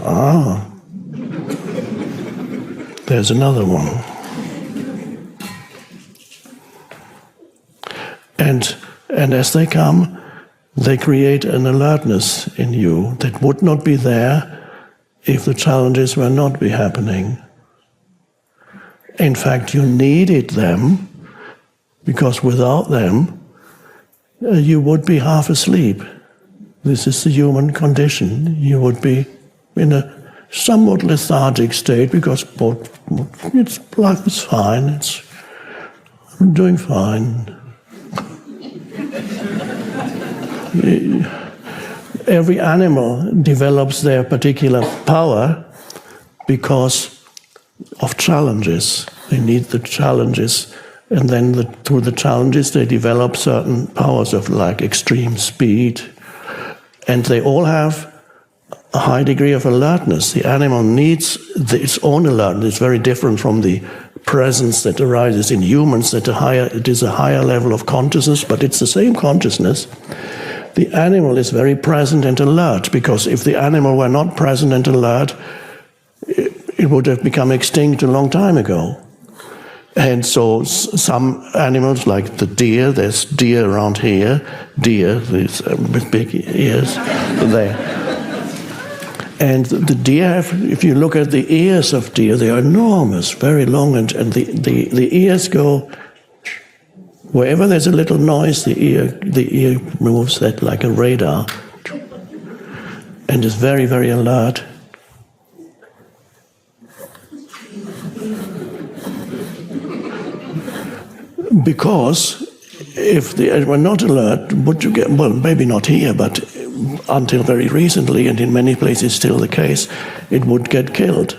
there's another one. And as they come, They create an alertness in you that would not be there if the challenges were not be happening. In fact, you needed them, because without them, you would be half asleep. This is the human condition. You would be in a somewhat lethargic state, because life is fine, I'm doing fine. Every animal develops their particular power because of challenges. They need the challenges, and then through the challenges they develop certain powers of like extreme speed. And they all have a high degree of alertness. The animal needs its own alertness. It's very different from the presence that arises in humans, that it is a higher level of consciousness, but it's the same consciousness. The animal is very present and alert, because if the animal were not present and alert, it would have become extinct a long time ago. And so some animals, like the deer, there's deer around here, these with big ears there. And the deer if you look at the ears of deer, they are enormous, very long, and the ears go, wherever there's a little noise, the ear moves that like a radar, and is very, very alert. Because if they were not alert, would you get, well, maybe not here, but until very recently, and in many places still the case, it would get killed.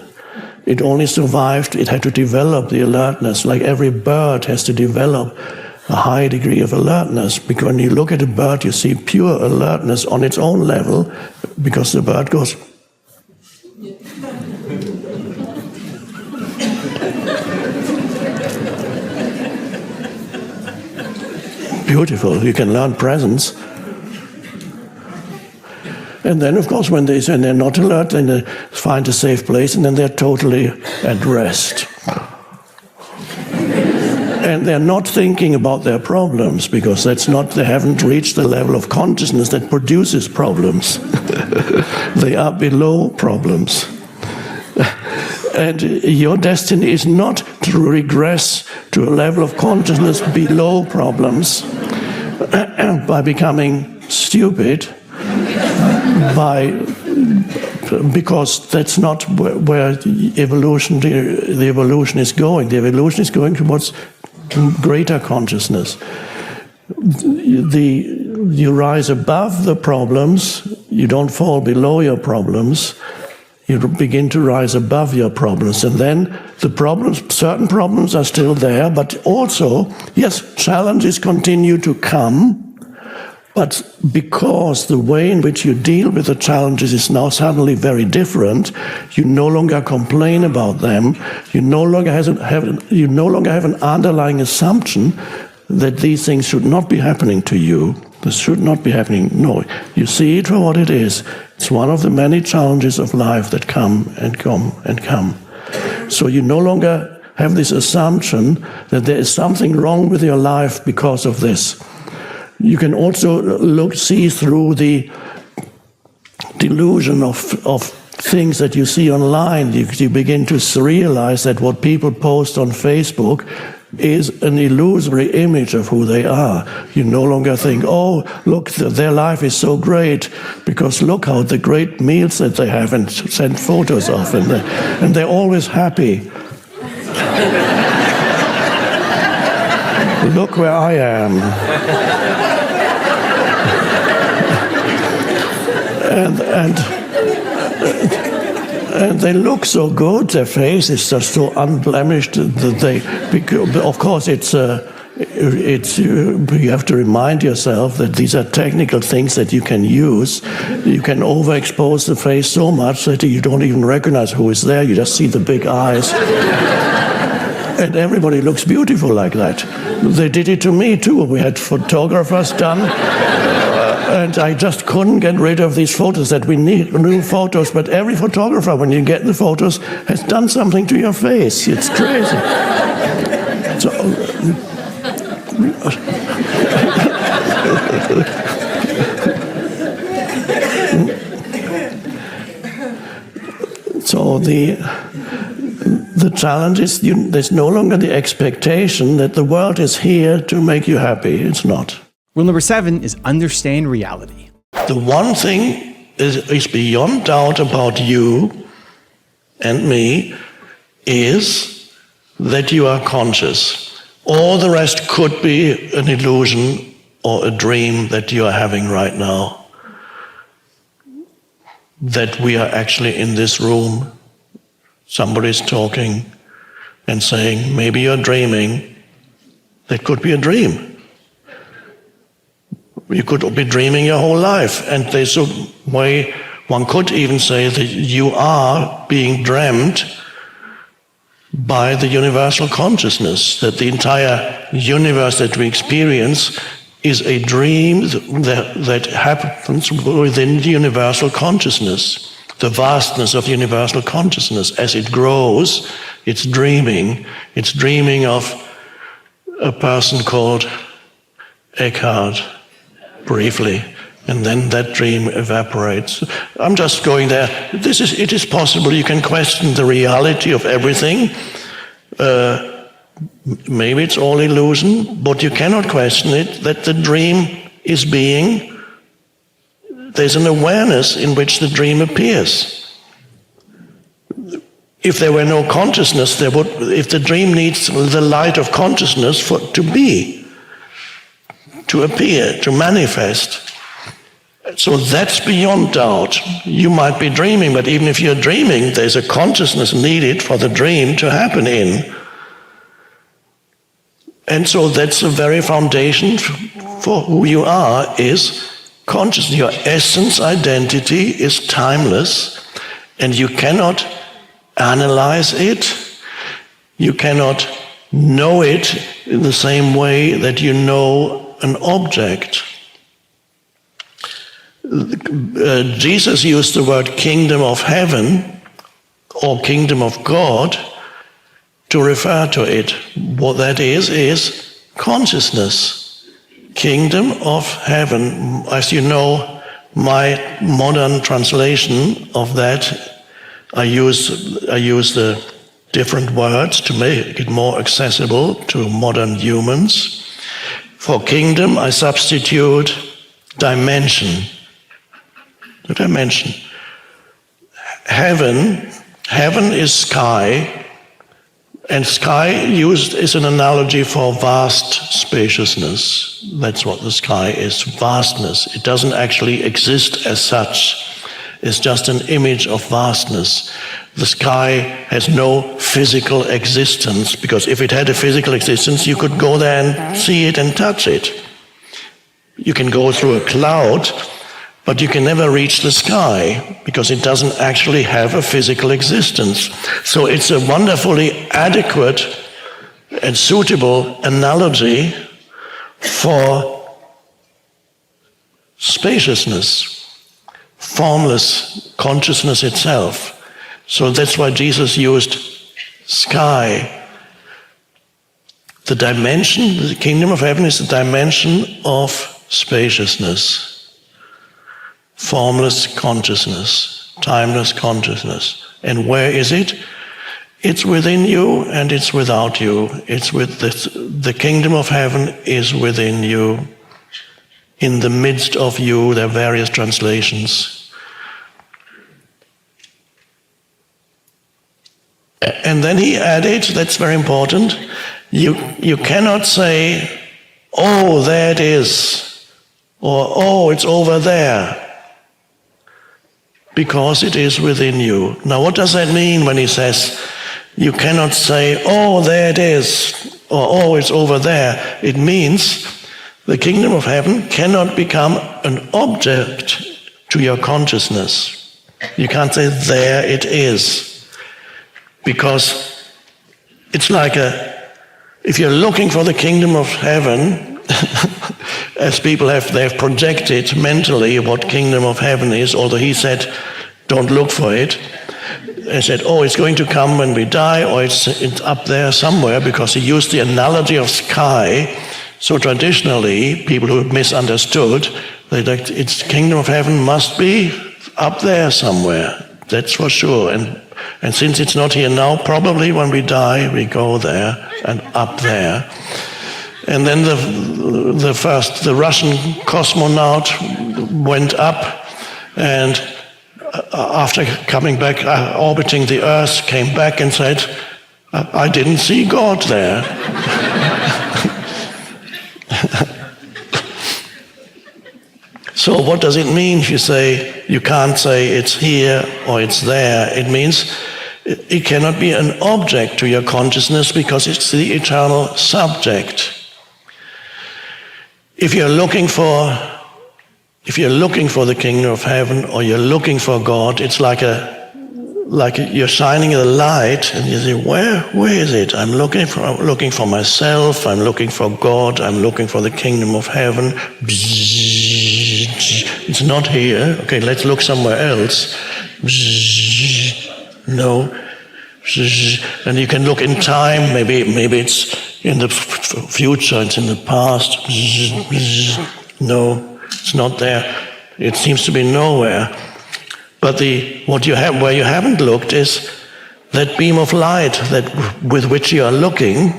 It only survived, it had to develop the alertness, like every bird has to develop a high degree of alertness, because when you look at a bird, you see pure alertness on its own level, because the bird goes. Beautiful, you can learn presence. And then, of course, when they're not alert, then they find a safe place, and then they're totally at rest. And they're not thinking about their problems, because they haven't reached the level of consciousness that produces problems. They are below problems. And your destiny is not to regress to a level of consciousness below problems by becoming stupid, because that's not where the evolution is going. The evolution is going towards greater consciousness. You rise above the problems, you don't fall below your problems, you begin to rise above your problems. And then certain problems are still there, but also, yes, challenges continue to come, but because the way in which you deal with the challenges is now suddenly very different, you no longer complain about them, you no longer have an underlying assumption that these things should not be happening to you. This should not be happening. No, you see it for what it is. It's one of the many challenges of life that come and come and come. So you no longer have this assumption that there is something wrong with your life because of this. You can also see through the delusion of things that you see online. You begin to realize that what people post on Facebook is an illusory image of who they are. You no longer think, oh, look, their life is so great, because look how the great meals that they have, and send photos of, and they're always happy. Look where I am. And they look so good. Their face is just so unblemished that of course, you have to remind yourself that these are technical things that you can use. You can overexpose the face so much that you don't even recognize who is there. You just see the big eyes. And everybody looks beautiful like that. They did it to me too. We had photographers done. And I just couldn't get rid of these photos, that we need new photos. But every photographer, when you get the photos, has done something to your face. It's crazy. So, the challenge is there's no longer the expectation that the world is here to make you happy. It's not. Rule number 7 is understand reality. The one thing is beyond doubt about you and me is that you are conscious. All the rest could be an illusion or a dream that you are having right now. That we are actually in this room. Somebody's talking and saying, maybe you're dreaming. That could be a dream. You could be dreaming your whole life. And there's a way, one could even say that you are being dreamt by the universal consciousness, that the entire universe that we experience is a dream that happens within the universal consciousness. The vastness of universal consciousness, as it grows, it's dreaming. It's dreaming of a person called Eckhart, briefly, and then that dream evaporates. I'm just going there. It is possible you can question the reality of everything. Maybe it's all illusion, but you cannot question it, that the dream is being. There's an awareness in which the dream appears. If there were no consciousness, if the dream needs the light of consciousness to be, to appear, to manifest. So that's beyond doubt. You might be dreaming, but even if you're dreaming, there's a consciousness needed for the dream to happen in. And so that's the very foundation for who you are, is consciousness. Your essence identity is timeless, and you cannot analyze it. You cannot know it in the same way that you know an object. Jesus used the word kingdom of heaven or kingdom of God to refer to it. What that is consciousnness. Kingdom of heaven. As you know, my modern translation of that, I use the different words to make it more accessible to modern humans. For kingdom, I substitute dimension. The dimension. Heaven is sky, and sky used is an analogy for vast spaciousness. That's what the sky is, vastness. It doesn't actually exist as such. It's just an image of vastness. The sky has no physical existence, because if it had a physical existence, you could go there and see it and touch it. You can go through a cloud, but you can never reach the sky, because it doesn't actually have a physical existence. So it's a wonderfully adequate and suitable analogy for spaciousness, formless consciousness itself. So that's why Jesus used sky. The dimension, the kingdom of heaven is the dimension of spaciousness. Formless consciousness, timeless consciousness. And where is it? It's within you and it's without you. It's with the kingdom of heaven is within you. In the midst of you, there are various translations. And then he added, that's very important, you cannot say, oh, there it is, or oh, it's over there, because it is within you. Now, what does that mean when he says, you cannot say, oh, there it is, or oh, it's over there? It means the kingdom of heaven cannot become an object to your consciousness. You can't say, there it is. Because it's like if you're looking for the kingdom of heaven, as people they've projected mentally what kingdom of heaven is, although he said, don't look for it. They said, oh, it's going to come when we die, or it's up there somewhere, because he used the analogy of sky. So traditionally, people who misunderstood, its kingdom of heaven must be up there somewhere. That's for sure. And And since it's not here now, probably when we die, we go there and up there. And then the Russian cosmonaut went up, and after coming back, orbiting the Earth, came back and said, I didn't see God there. So what does it mean if you can't say it's here or it's there? It means it cannot be an object to your consciousness because it's the eternal subject. If you're looking for the kingdom of heaven or you're looking for God, it's like you're shining a light and you say, where is it? I'm looking for myself, I'm looking for God, I'm looking for the kingdom of heaven. It's not here. Okay, let's look somewhere else. No. And you can look in time, maybe it's in the future, it's in the past. No, it's not there. It seems to be nowhere. But where you haven't looked is that beam of light with which you are looking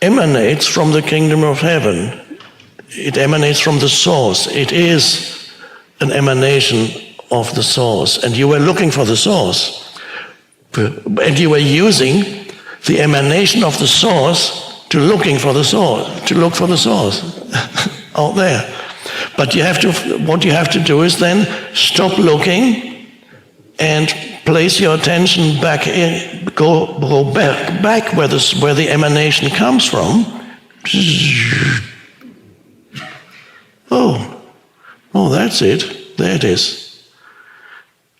emanates from the kingdom of heaven. It emanates from the source. It is an emanation of the source. And you were looking for the source. And you were using the emanation of the source to look for the source out there. But what you have to do is then stop looking and place your attention back in, go back where the emanation comes from. Oh, that's it. There it is.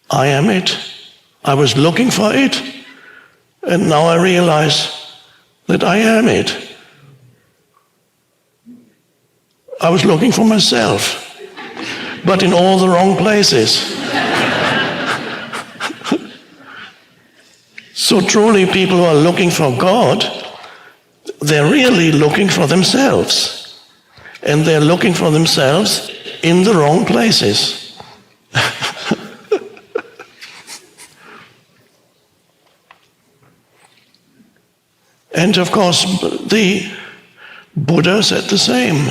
I am it. I was looking for it, and now I realize that I am it. I was looking for myself, but in all the wrong places. So truly, people who are looking for God, they're really looking for themselves. And they're looking for themselves in the wrong places. And of course, the Buddha said the same.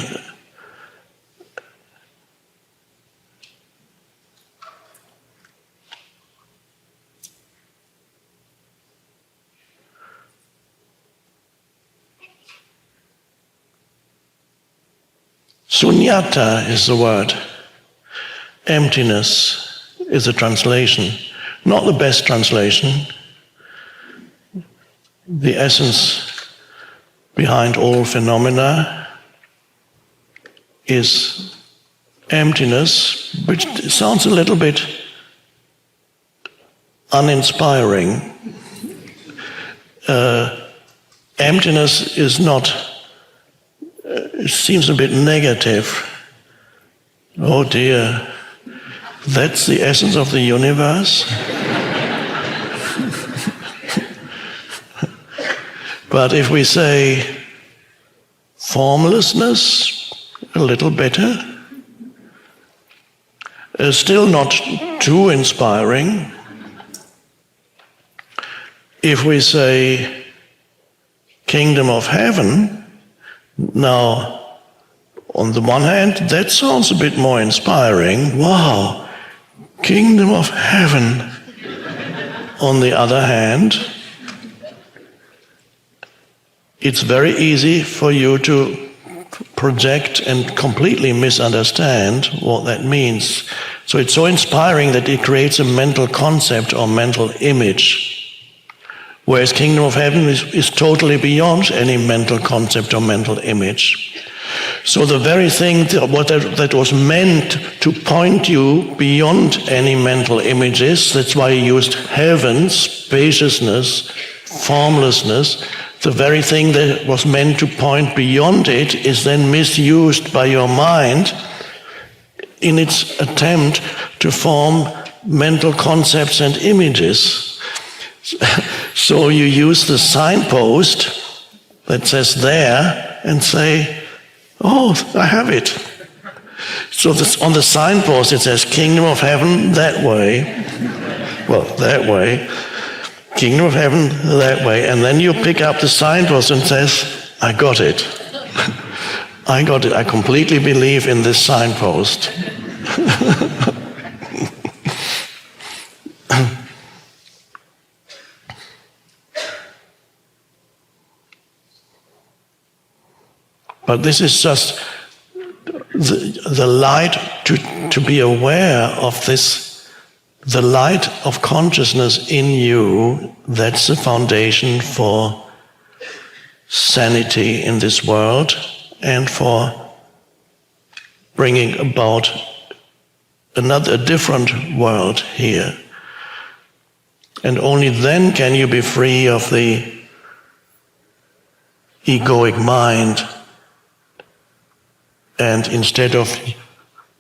Sunyata is the word. Emptiness is a translation. Not the best translation. The essence behind all phenomena is emptiness, which sounds a little bit uninspiring. Emptiness is not, it seems a bit negative. Oh dear, that's the essence of the universe? But if we say formlessness, a little better, still not too inspiring. If we say kingdom of heaven, now on the one hand, that sounds a bit more inspiring. Wow, kingdom of heaven. On the other hand, it's very easy for you to project and completely misunderstand what that means. So it's so inspiring that it creates a mental concept or mental image. Whereas kingdom of heaven is totally beyond any mental concept or mental image. So the very thing that was meant to point you beyond any mental images, that's why he used heaven, spaciousness, formlessness, the very thing that was meant to point beyond it is then misused by your mind in its attempt to form mental concepts and images. So you use the signpost that says there and say, oh, I have it. So on the signpost it says kingdom of heaven that way. well, that way. Kingdom of heaven, that way. And then you pick up the signpost and says, I got it. I got it. I completely believe in this signpost. But this is just the light to be aware of this, the light of consciousness in you. That's the foundation for sanity in this world and for bringing about a different world here. And only then can you be free of the egoic mind. And instead of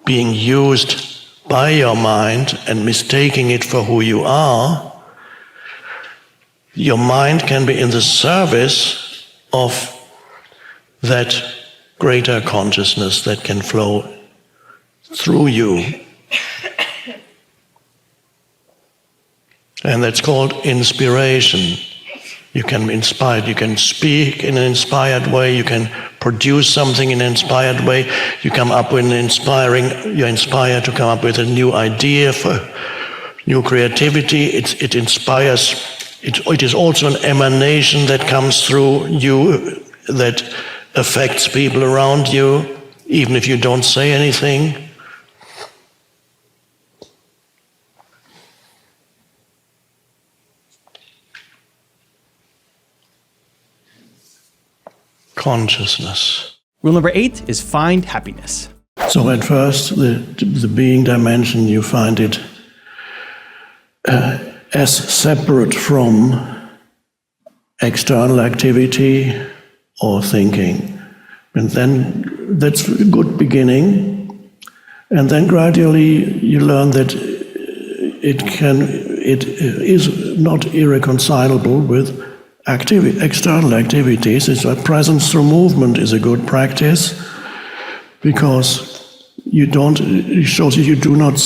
being used by your mind and mistaking it for who you are, your mind can be in the service of that greater consciousness that can flow through you. And that's called inspiration. You can be inspired, you can speak in an inspired way, you can produce something in an inspired way, you come up with you're inspired to come up with a new idea for new creativity. It inspires, it is also an emanation that comes through you that affects people around you, even if you don't say anything. Consciousness. Rule number 8 is find happiness. So at first, the being dimension, you find it as separate from external activity or thinking. And then that's a good beginning. And then gradually you learn that it is not irreconcilable with external activities. It's a presence through movement is a good practice, because you do not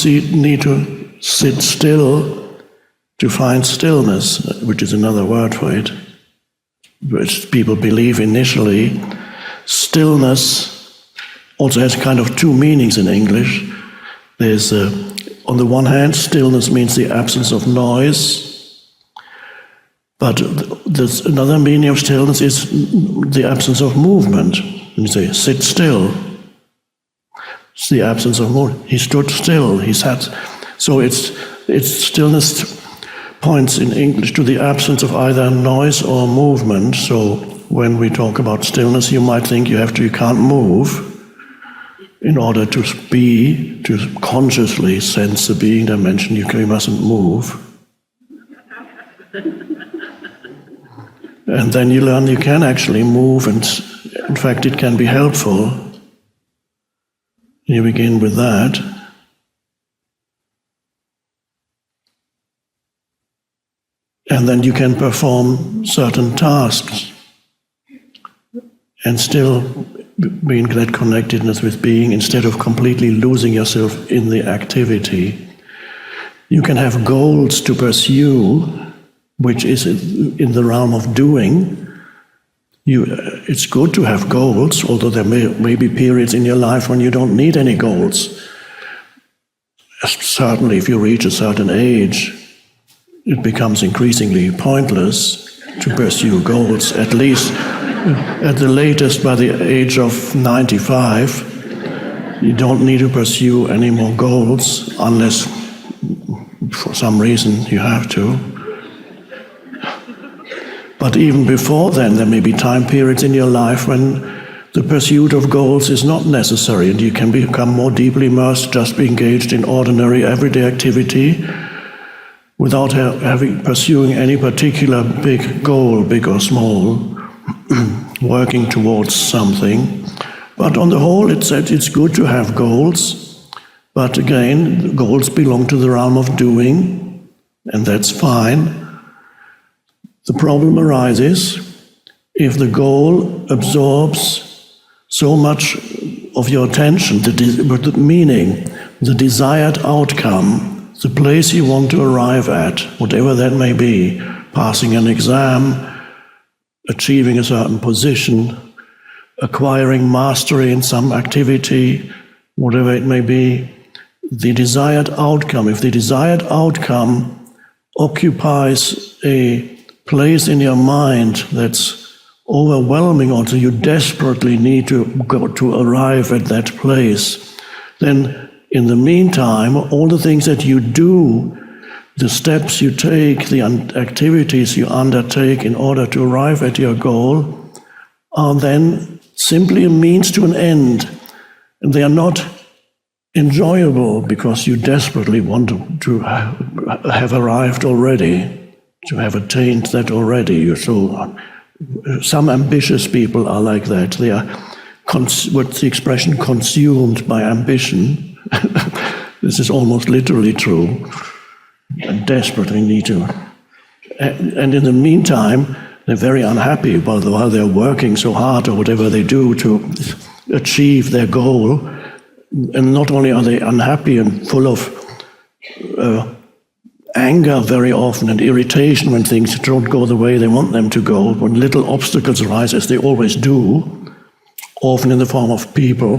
need to sit still to find stillness, which is another word for it, which people believe initially. Stillness also has kind of two meanings in English. There's, on the one hand, stillness means the absence of noise. But there's another meaning of stillness is the absence of movement. You say, sit still. It's the absence of movement. He stood still. He sat. So it's stillness points in English to the absence of either noise or movement. So when we talk about stillness, you might think you can't move in order to consciously sense the being dimension. You mustn't move. And then you learn you can actually move, and in fact it can be helpful. You begin with that. And then you can perform certain tasks and still be in that connectedness with being instead of completely losing yourself in the activity. You can have goals to pursue, which is in the realm of doing. It's good to have goals, although there may be periods in your life when you don't need any goals. Certainly, if you reach a certain age, it becomes increasingly pointless to pursue goals, at least at the latest by the age of 95. You don't need to pursue any more goals unless for some reason you have to. But even before then, there may be time periods in your life when the pursuit of goals is not necessary, and you can become more deeply immersed, just be engaged in ordinary everyday activity without pursuing any particular big goal, big or small, working towards something. But on the whole, it's good to have goals, but again, goals belong to the realm of doing, and that's fine. The problem arises if the goal absorbs so much of your attention, the meaning, the desired outcome, the place you want to arrive at, whatever that may be, passing an exam, achieving a certain position, acquiring mastery in some activity, whatever it may be, the desired outcome, if the desired outcome occupies a place in your mind that's overwhelming, or you desperately need to go to arrive at that place, then in the meantime, all the things that you do, the steps you take, the activities you undertake in order to arrive at your goal are then simply a means to an end. And they are not enjoyable because you desperately want to have arrived already, to have attained that already. Some ambitious people are like that. They are, what's the expression, consumed by ambition. This is almost literally true. And desperately need to. And in the meantime, they're very unhappy while they're working so hard or whatever they do to achieve their goal. And not only are they unhappy and full of anger very often and irritation when things don't go the way they want them to go, when little obstacles arise, as they always do, often in the form of people.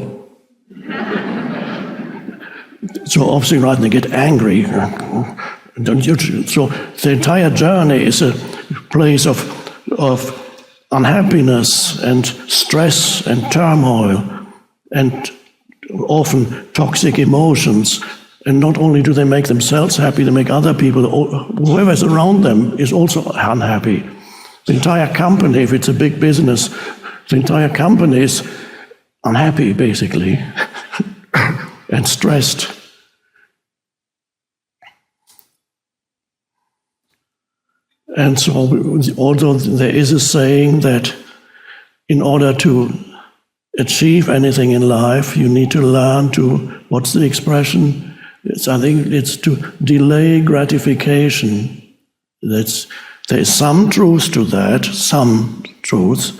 So obviously, right, and they get angry. So the entire journey is a place of unhappiness and stress and turmoil and often toxic emotions. And not only do they make themselves happy, they make other people, whoever's around them is also unhappy. The entire company, if it's a big business, the entire company is unhappy, basically, and stressed. And so, although there is a saying that in order to achieve anything in life, you need to learn to, what's the expression? I think it's to delay gratification. There is some truth to that, some truth.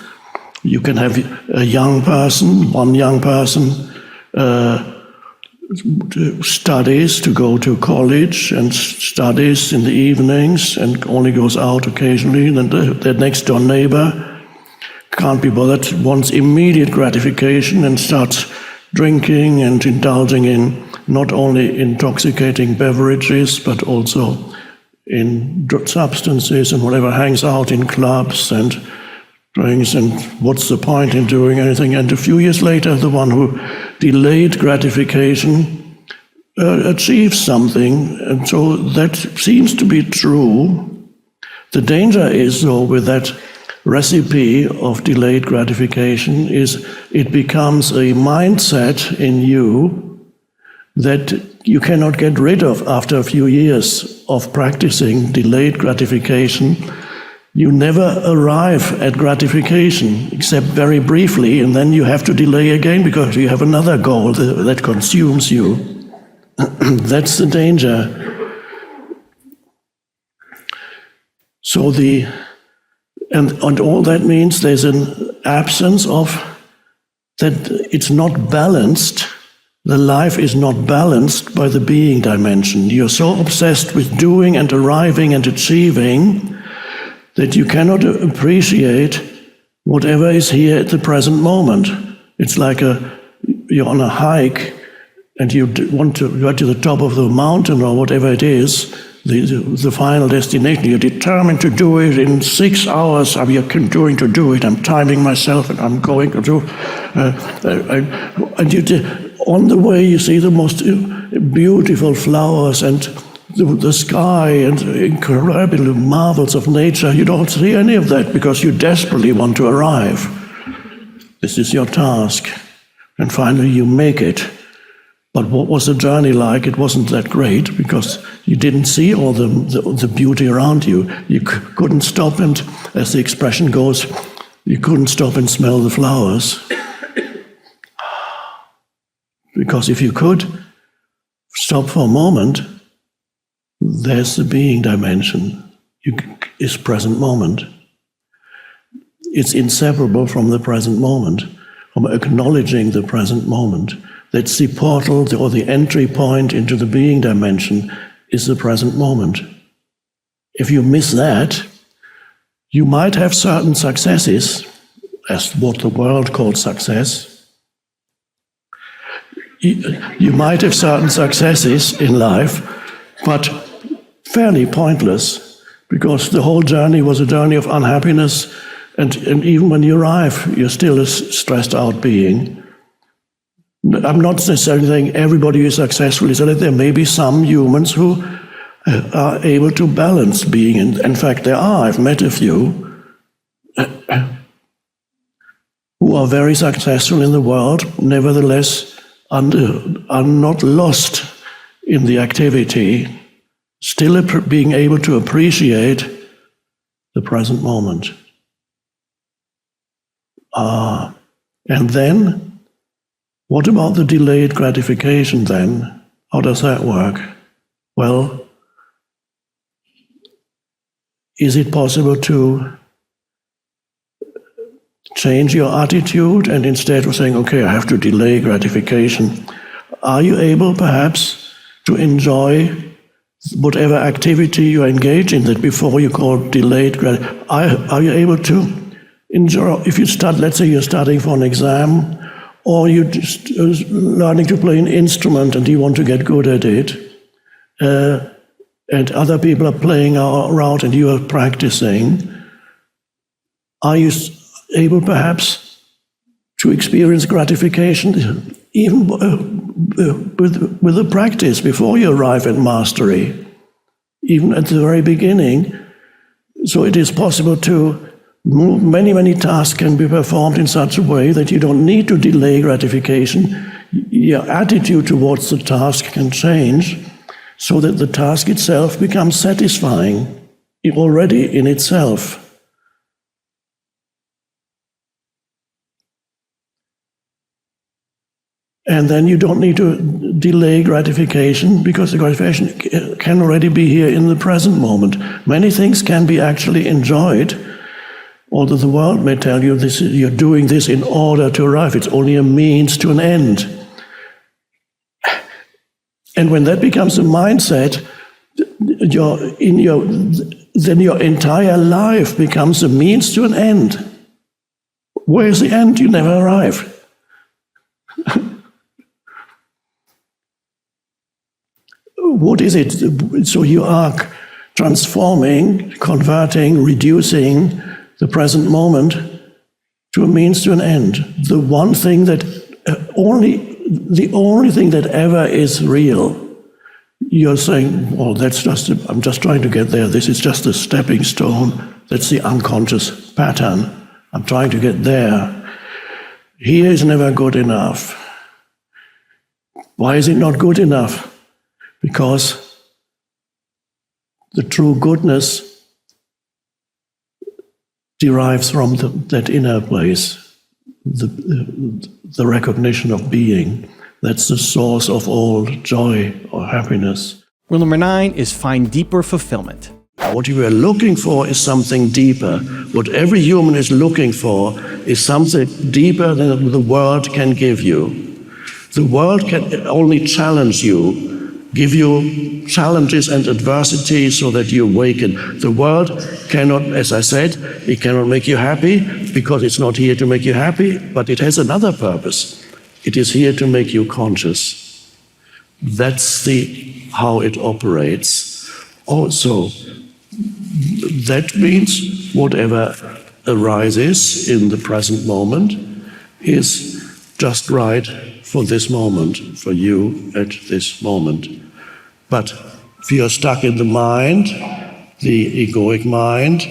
You can have one young person, studies to go to college and studies in the evenings and only goes out occasionally. Then the next door neighbor can't be bothered, wants immediate gratification and starts drinking and indulging in not only intoxicating beverages but also in substances and whatever, hangs out in clubs and drinks, and what's the point in doing anything? And a few years later, the one who delayed gratification achieves something, and so that seems to be true. The danger is, though, with that recipe of delayed gratification is it becomes a mindset in you that you cannot get rid of after a few years of practicing delayed gratification. You never arrive at gratification, except very briefly, and then you have to delay again because you have another goal that consumes you. That's the danger. So and all that means there's an absence of, that it's not balanced. The life is not balanced by the being dimension. You're so obsessed with doing and arriving and achieving that you cannot appreciate whatever is here at the present moment. It's like you're on a hike and you want to go to the top of the mountain or whatever it is, the final destination. You're determined to do it in 6 hours. I'm going to do it. I'm timing myself and I'm going to do and on the way you see the most beautiful flowers and the sky and incredible marvels of nature. You don't see any of that because you desperately want to arrive. This is your task. And finally you make it. But what was the journey like? It wasn't that great because you didn't see all the beauty around you. You couldn't stop and, as the expression goes, you couldn't stop and smell the flowers. Because if you could stop for a moment, there's the being dimension. Is present moment. It's inseparable from the present moment, from acknowledging the present moment. That's the portal or the entry point into the being dimension, is the present moment. If you miss that, you might have certain successes, as what the world calls success. You might have certain successes in life, but fairly pointless, because the whole journey was a journey of unhappiness, and even when you arrive, you're still a stressed out being. I'm not necessarily saying everybody is successful. There may be some humans who are able to balance being. In fact, there are. I've met a few who are very successful in the world, nevertheless are not lost in the activity, still being able to appreciate the present moment. And then, what about the delayed gratification then? How does that work? Well, is it possible to change your attitude, and instead of saying, okay, I have to delay gratification, are you able perhaps to enjoy whatever activity you engage in that before you call delayed gratification? Are you able to enjoy, if you start, let's say you're studying for an exam, or you're just learning to play an instrument and you want to get good at it, and other people are playing around and you are practicing, are you able perhaps to experience gratification even with the practice before you arrive at mastery, even at the very beginning? So it is possible to move. Many tasks can be performed in such a way that you don't need to delay gratification. Your attitude towards the task can change so that the task itself becomes satisfying already in itself. And then you don't need to delay gratification, because the gratification can already be here in the present moment. Many things can be actually enjoyed, although the world may tell you this, you're doing this in order to arrive. It's only a means to an end. And when that becomes a mindset, then your entire life becomes a means to an end. Where's the end? You never arrive. What is it? So you are transforming, converting, reducing the present moment to a means to an end. The one thing that the only thing that ever is real. You're saying, well, I'm just trying to get there. This is just a stepping stone. That's the unconscious pattern. I'm trying to get there. Here is never good enough. Why is it not good enough? Because the true goodness derives from that inner place, the recognition of being. That's the source of all joy or happiness. Rule number 9 is find deeper fulfillment. What you are looking for is something deeper. What every human is looking for is something deeper than the world can give you. The world can only challenge you, give you challenges and adversity so that you awaken. The world cannot, as I said, it cannot make you happy because it's not here to make you happy, but it has another purpose. It is here to make you conscious. That's how it operates. Also, that means whatever arises in the present moment is just right for this moment, for you at this moment. But if you're stuck in the mind, the egoic mind,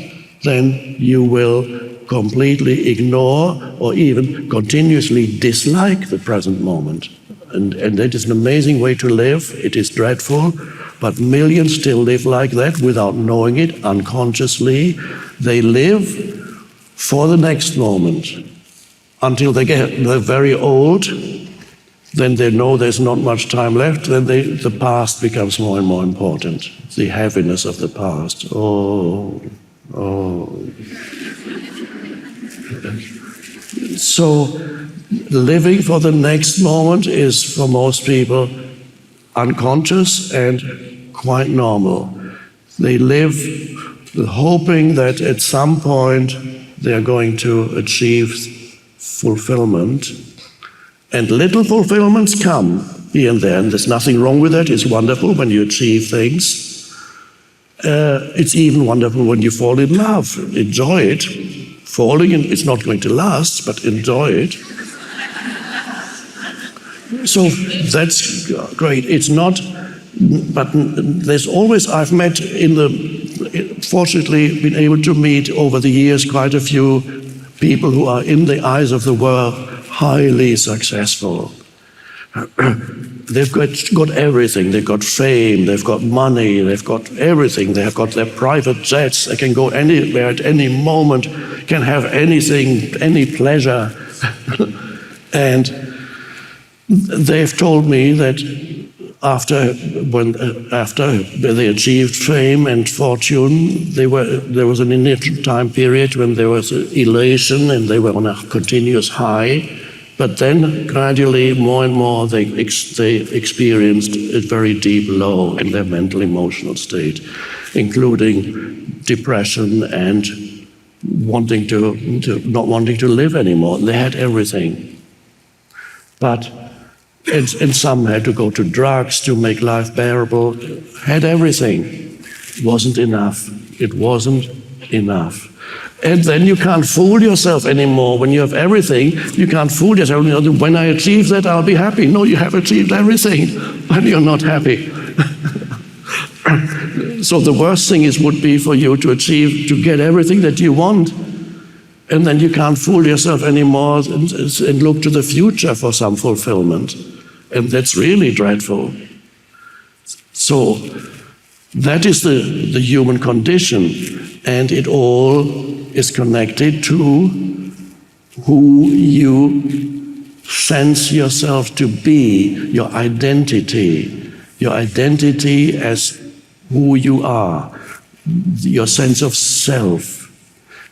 then you will completely ignore or even continuously dislike the present moment. And that is an amazing way to live. It is dreadful, but millions still live like that without knowing it, unconsciously. They live for the next moment until they're very old. Then they know there's not much time left. Then the past becomes more and more important. The heaviness of the past. Oh. So living for the next moment is, for most people, unconscious and quite normal. They live hoping that at some point they are going to achieve fulfillment. And little fulfillments come here and there, and there's nothing wrong with that. It's wonderful when you achieve things. It's even wonderful when you fall in love. Enjoy it. Falling in, it's not going to last, but enjoy it. So that's great. It's not, but there's always, I've met fortunately been able to meet over the years quite a few people who are in the eyes of the world highly successful. They've got everything. They've got fame, they've got money, they've got everything. They've got their private jets. They can go anywhere at any moment, can have anything, any pleasure. And they've told me that after they achieved fame and fortune, there was an initial time period when there was elation and they were on a continuous high. But then gradually, more and more, they experienced a very deep low in their mental emotional state, including depression and not wanting to live anymore. They had everything. And some had to go to drugs to make life bearable, had everything. It wasn't enough. It wasn't enough. And then you can't fool yourself anymore. When you have everything, you can't fool yourself. When I achieve that, I'll be happy. No, you have achieved everything, and you're not happy. So the worst thing would be for you to get everything that you want, and then you can't fool yourself anymore and look to the future for some fulfillment. And that's really dreadful. So that is the human condition, and it all is connected to who you sense yourself to be, your identity as who you are, your sense of self.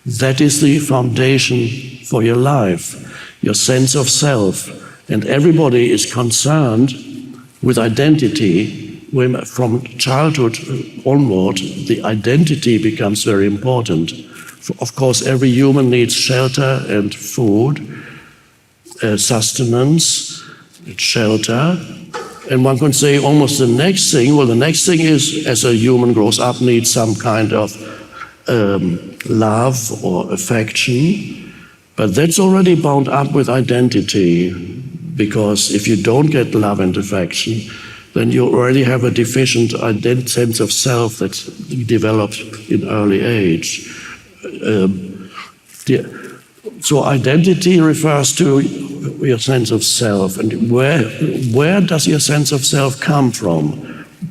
That is the foundation for your life, your sense of self. And everybody is concerned with identity. From childhood onward, the identity becomes very important. Of course, every human needs shelter and food, sustenance, shelter. And one can say almost the next thing is, as a human grows up, needs some kind of love or affection. But that's already bound up with identity, because if you don't get love and affection, then you already have a deficient sense of self that's developed in early age. So identity refers to your sense of self, and where does your sense of self come from?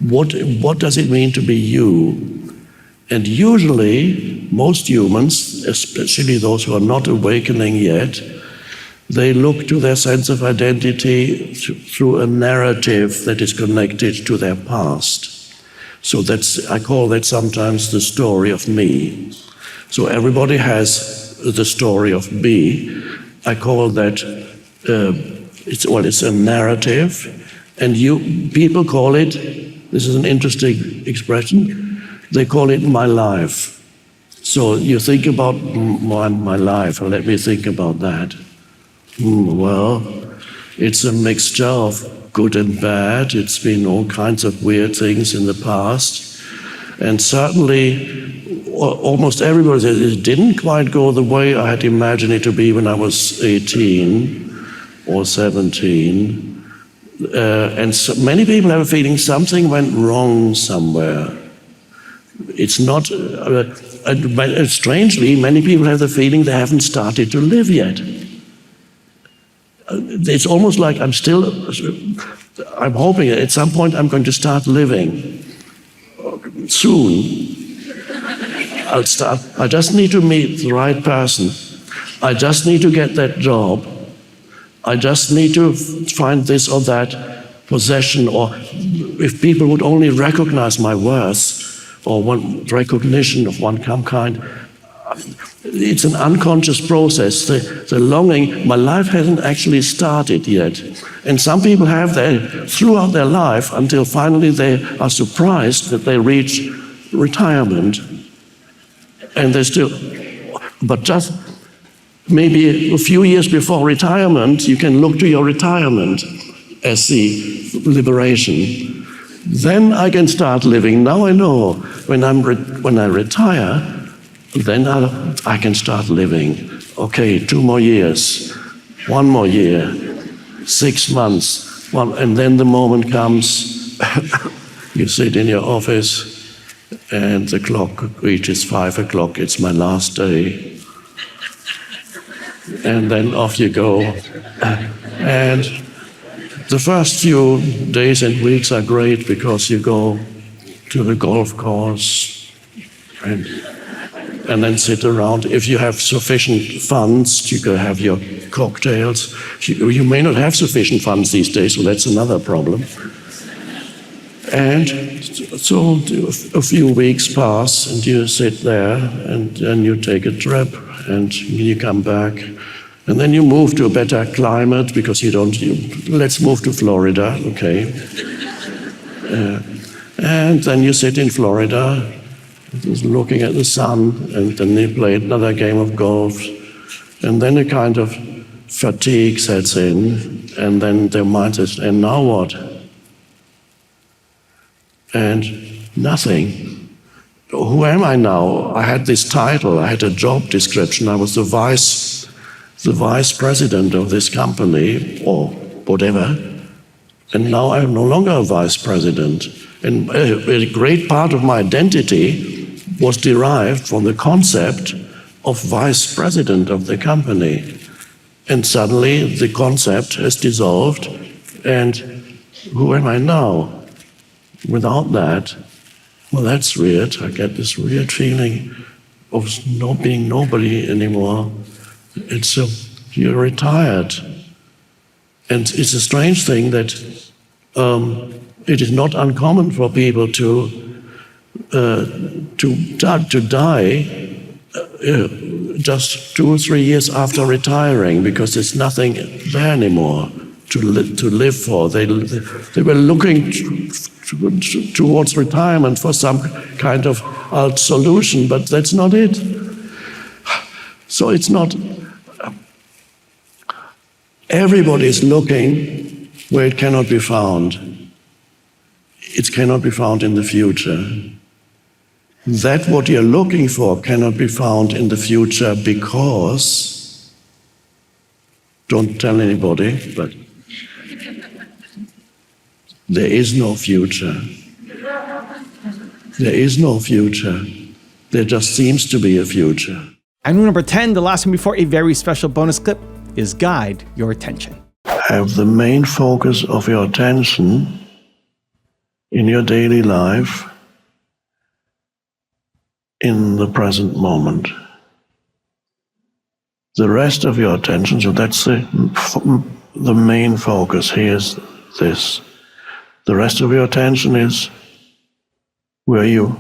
What does it mean to be you? And usually, most humans, especially those who are not awakening yet, they look to their sense of identity through a narrative that is connected to their past. So I call that sometimes the story of me. So everybody has the story of me. I call that, it's a narrative. And people call it, this is an interesting expression, they call it my life. So you think about my life, and let me think about that. Well, it's a mixture of good and bad. It's been all kinds of weird things in the past. And certainly, almost everybody says it didn't quite go the way I had imagined it to be when I was 18 or 17. And so many people have a feeling something went wrong somewhere. It's not, strangely, many people have the feeling they haven't started to live yet. It's almost like I'm hoping at some point I'm going to start living. Soon. I'll start. I just need to meet the right person. I just need to get that job. I just need to find this or that possession, or if people would only recognize my worth, or want recognition of one kind. It's an unconscious process. The longing, my life hasn't actually started yet. And some people have that throughout their life until finally they are surprised that they reach retirement. And they still, but just maybe a few years before retirement, you can look to your retirement as the liberation. Then I can start living. Now I know when I retire, then I can start living. Okay, 2 more years, 1 more year, 6 months, and then the moment comes, you sit in your office and the clock reaches 5 o'clock, it's my last day. And then off you go. And the first few days and weeks are great because you go to the golf course and then sit around. If you have sufficient funds, you can have your cocktails. You may not have sufficient funds these days, so that's another problem. And so a few weeks pass, and you sit there, and then you take a trip, and you come back. And then you move to a better climate because let's move to Florida, okay. And then you sit in Florida, just looking at the sun, and then you play another game of golf, and then a kind of fatigue sets in, and then their mind says, and now what? And nothing. Who am I now? I had this title, I had a job description, I was the vice president of this company, or whatever, and now I'm no longer a vice president. And a great part of my identity was derived from the concept of vice president of the company. And suddenly the concept has dissolved, and who am I now? Without that, well, that's weird. I get this weird feeling of not being nobody anymore. You're retired. And it's a strange thing that it is not uncommon for people to die just 2 or 3 years after retiring, because there's nothing there anymore to live for. They were looking towards retirement for some kind of solution, but that's not it. So it's not. Everybody is looking where it cannot be found. It cannot be found in the future. That what you're looking for cannot be found in the future because, don't tell anybody, but there is no future. There is no future. There just seems to be a future. And rule number 10, the last one before a very special bonus clip, is guide your attention. Have the main focus of your attention in your daily life in the present moment. The rest of your attention, so that's the main focus. Here's this. The rest of your attention is where you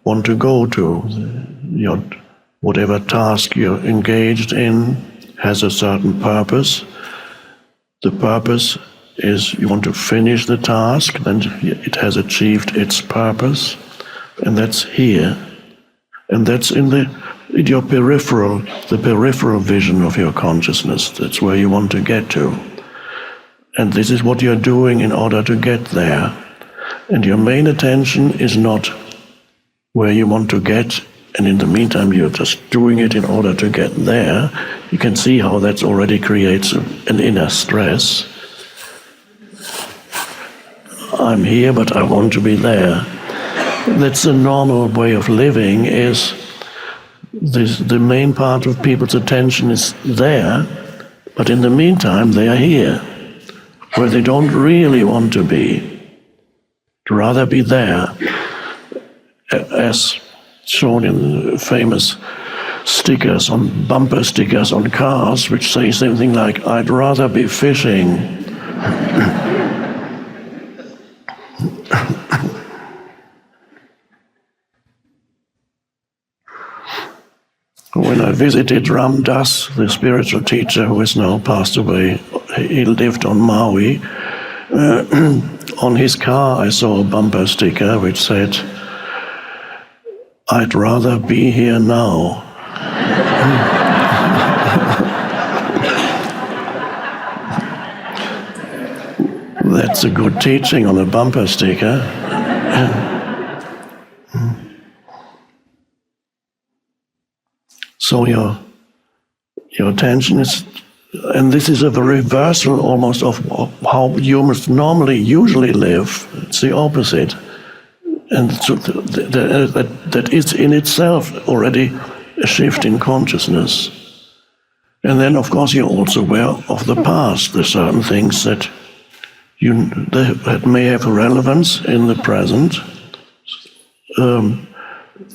want to go to. Whatever task you're engaged in has a certain purpose. The purpose is you want to finish the task, then it has achieved its purpose, and that's here. And that's in your the peripheral vision of your consciousness. That's where you want to get to. And this is what you're doing in order to get there. And your main attention is not where you want to get, and in the meantime you're just doing it in order to get there. You can see how that already creates an inner stress. I'm here, but I want to be there. That's the normal way of living. Is the main part of people's attention is there, but in the meantime they are here, where they don't really want to be. To rather be there, as shown in famous stickers, bumper stickers on cars, which say something like, "I'd rather be fishing." When I visited Ram Das, the spiritual teacher who has now passed away, he lived on Maui. On his car I saw a bumper sticker which said, "I'd rather be here now." That's a good teaching on a bumper sticker. So your attention is, and this is a reversal almost of how humans normally usually live. It's the opposite. And so that is in itself already a shift in consciousness. And then, of course, you're also aware of the past. There's certain things that may have relevance in the present.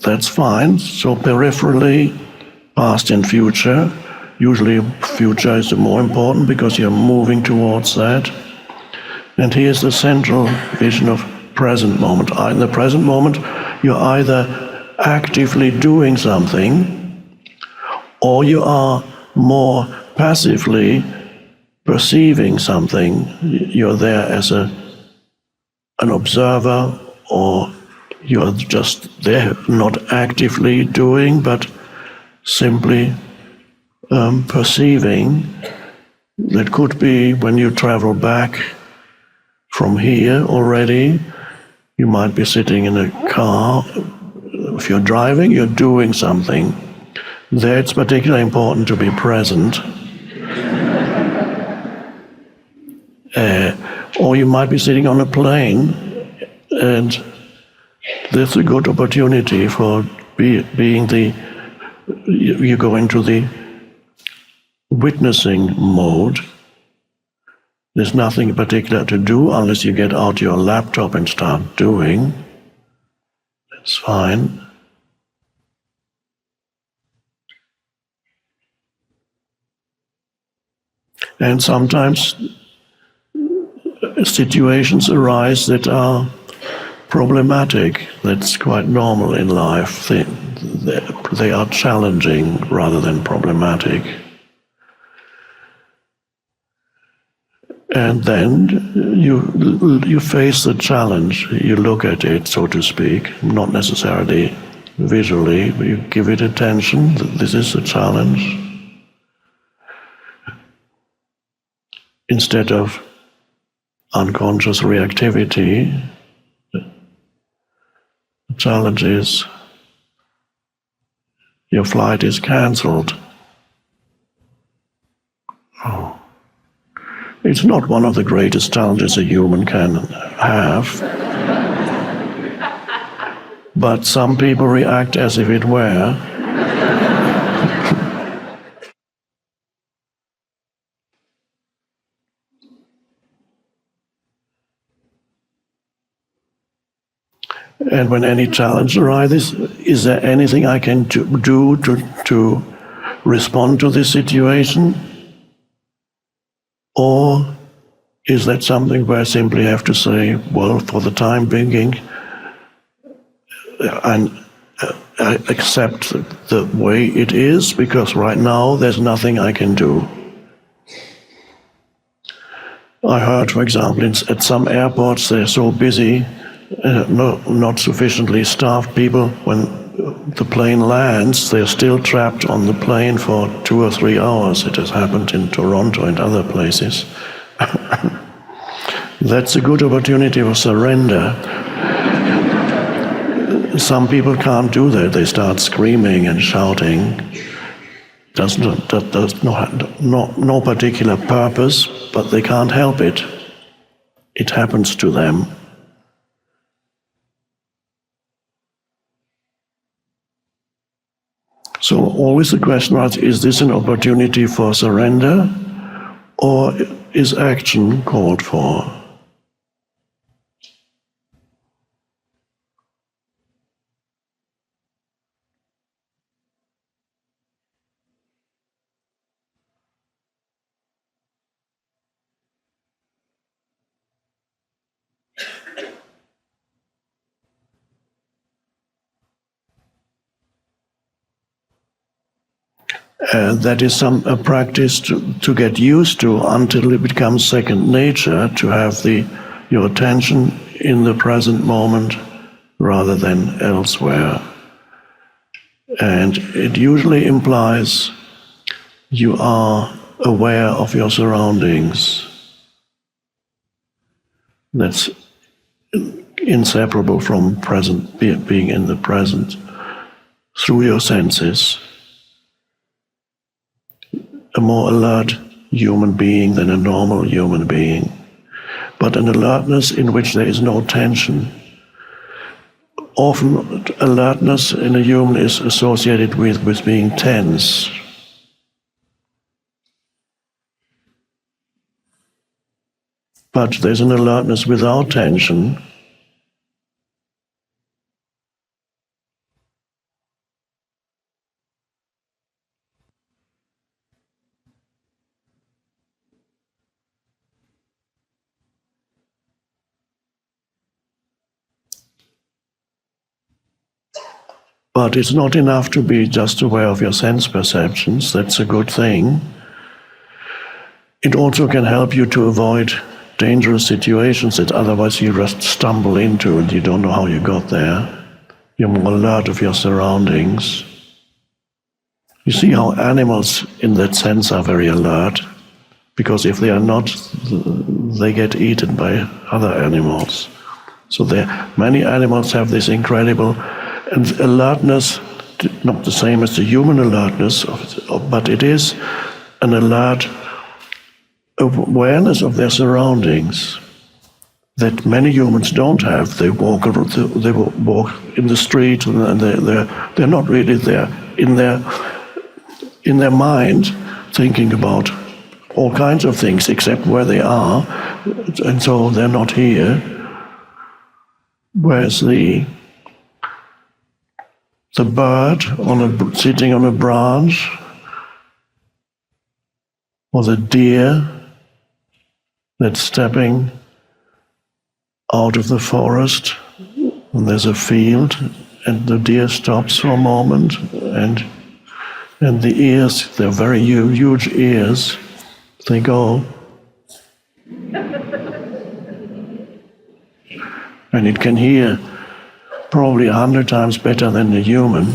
That's fine. So peripherally, past and future. Usually future is the more important because you're moving towards that. And here's the central vision of present moment. In the present moment, you're either actively doing something or you are more passively perceiving something. You're there as an observer, or you're just there, not actively doing, but simply perceiving. That could be when you travel back from here already. You might be sitting in a car. If you're driving, you're doing something. There it's particularly important to be present. Or you might be sitting on a plane, and that's a good opportunity for being you go into the witnessing mode. There's nothing particular to do unless you get out your laptop and start doing. That's fine. And sometimes situations arise that are problematic. That's quite normal in life. They are challenging rather than problematic. And then you face the challenge. You look at it, so to speak, not necessarily visually, but you give it attention. This is a challenge. Instead of unconscious reactivity, the challenge is your flight is cancelled. Oh. It's not one of the greatest challenges a human can have, but some people react as if it were. And when any challenge arises, is there anything I can do to respond to this situation? Or is that something where I simply have to say, well, for the time being, I accept the way it is, because right now there's nothing I can do. I heard, for example, at some airports they're so busy, not sufficiently staffed people, when the plane lands, they're still trapped on the plane for 2 or 3 hours. It has happened in Toronto and other places. That's a good opportunity for surrender. Some people can't do that. They start screaming and shouting. Does no particular purpose, but they can't help it. It happens to them. So always the question is this an opportunity for surrender, or is action called for? That is a practice to get used to until it becomes second nature, to have your attention in the present moment rather than elsewhere. And it usually implies you are aware of your surroundings. That's inseparable from being in the present through your senses. A more alert human being than a normal human being, but an alertness in which there is no tension. Often alertness in a human is associated with being tense. But there's an alertness without tension. But it's not enough to be just aware of your sense perceptions. That's a good thing. It also can help you to avoid dangerous situations that otherwise you just stumble into and you don't know how you got there. You're more alert of your surroundings. You see how animals in that sense are very alert, because if they are not, they get eaten by other animals. So many animals have this incredible alertness, not the same as the human alertness, but it is an alert awareness of their surroundings that many humans don't have. They walk in the street and they're not really there in their mind thinking about all kinds of things except where they are, and so they're not here. Whereas the bird sitting on a branch, or the deer that's stepping out of the forest, and there's a field, and the deer stops for a moment, and the ears, they're very huge ears, they go. And it can hear probably 100 times better than the human.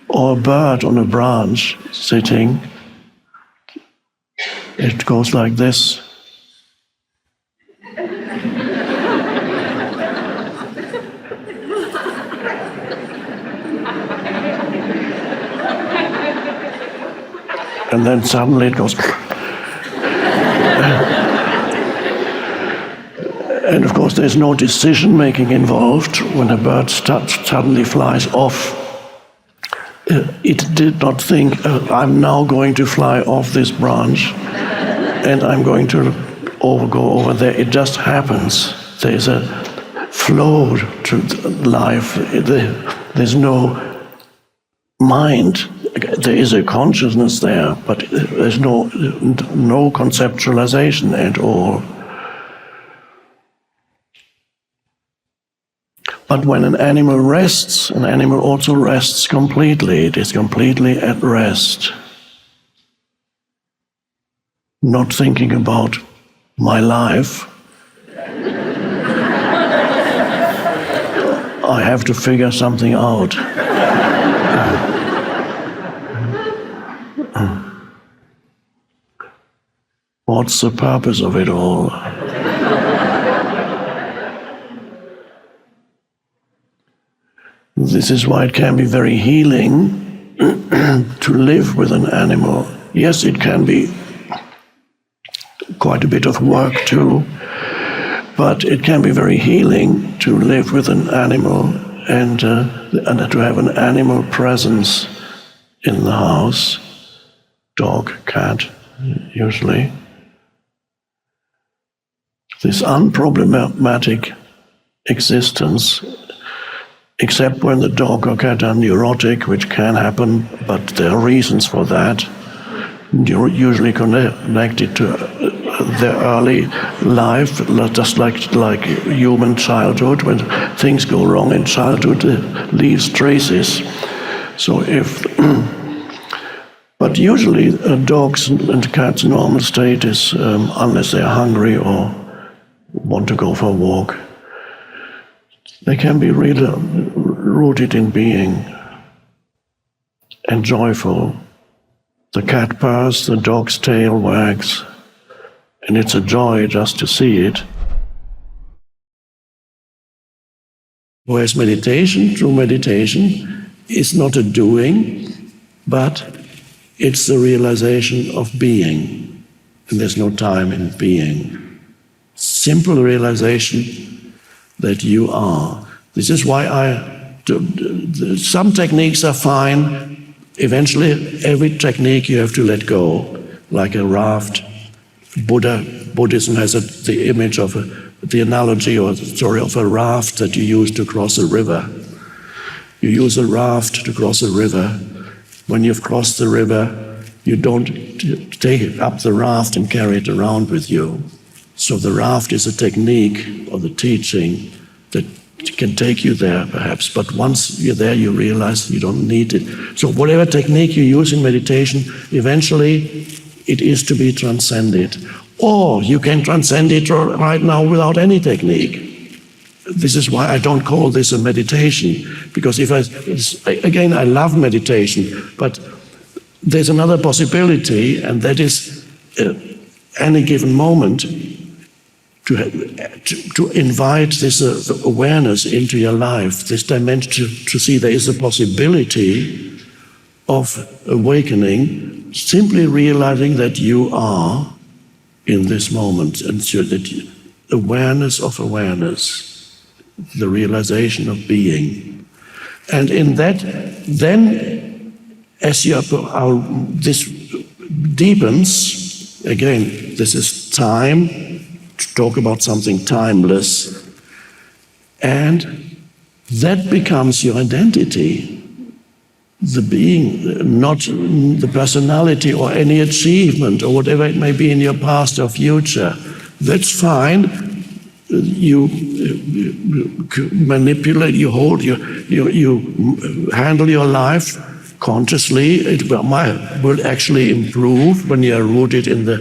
Or a bird on a branch sitting, it goes like this. And then suddenly it goes. And of course there's no decision making involved when a bird suddenly flies off. It did not think, I'm now going to fly off this branch and I'm going to go over there. It just happens. There's a flow to life. There's no mind. There is a consciousness there, but there's no conceptualization at all. But when an animal rests, an animal also rests completely. It is completely at rest. Not thinking about my life. I have to figure something out. What's the purpose of it all? This is why it can be very healing to live with an animal. Yes, it can be quite a bit of work too, but it can be very healing to live with an animal and to have an animal presence in the house. Dog, cat, usually. This unproblematic existence, except when the dog or cat are neurotic, which can happen, but there are reasons for that. You're usually connected to their early life, just like human childhood. When things go wrong in childhood, it leaves traces. So but usually dogs and cats' normal state is, unless they're hungry or want to go for a walk, they can be really rooted in being and joyful. The cat purrs, the dog's tail wags, and it's a joy just to see it. Whereas true meditation, is not a doing, but it's the realization of being. And there's no time in being. Simple realization that you are. This is why some techniques are fine. Eventually, every technique you have to let go, like a raft. Buddhism has the image of the analogy or the story of a raft that you use to cross a river. You use a raft to cross a river. When you've crossed the river, you don't take up the raft and carry it around with you. So the raft is a technique or the teaching that can take you there, perhaps. But once you're there, you realize you don't need it. So whatever technique you use in meditation, eventually it is to be transcended. Or you can transcend it right now without any technique. This is why I don't call this a meditation, because again, I love meditation, but there's another possibility, and that is any given moment to invite this awareness into your life, this dimension, to see there is a possibility of awakening, simply realizing that you are in this moment, and so that awareness of awareness, the realization of being. And in that, then, as this deepens, again, this is time, to talk about something timeless, and that becomes your identity. The being, not the personality or any achievement or whatever it may be in your past or future. That's fine. You manipulate, you hold, you handle your life consciously. It will actually improve when you are rooted in the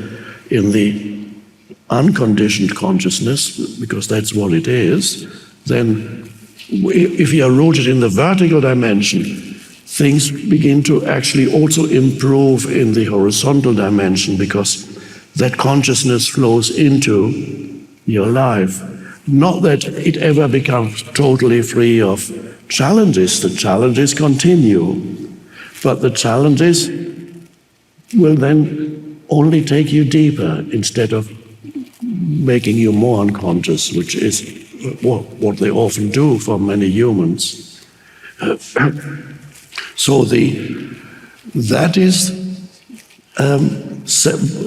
unconditioned consciousness, because that's what it is. Then, if you are rooted in the vertical dimension, things begin to actually also improve in the horizontal dimension, because that consciousness flows into your life. Not that it ever becomes totally free of challenges. The challenges continue, but the challenges will then only take you deeper instead of making you more unconscious, which is what they often do for many humans. So that is,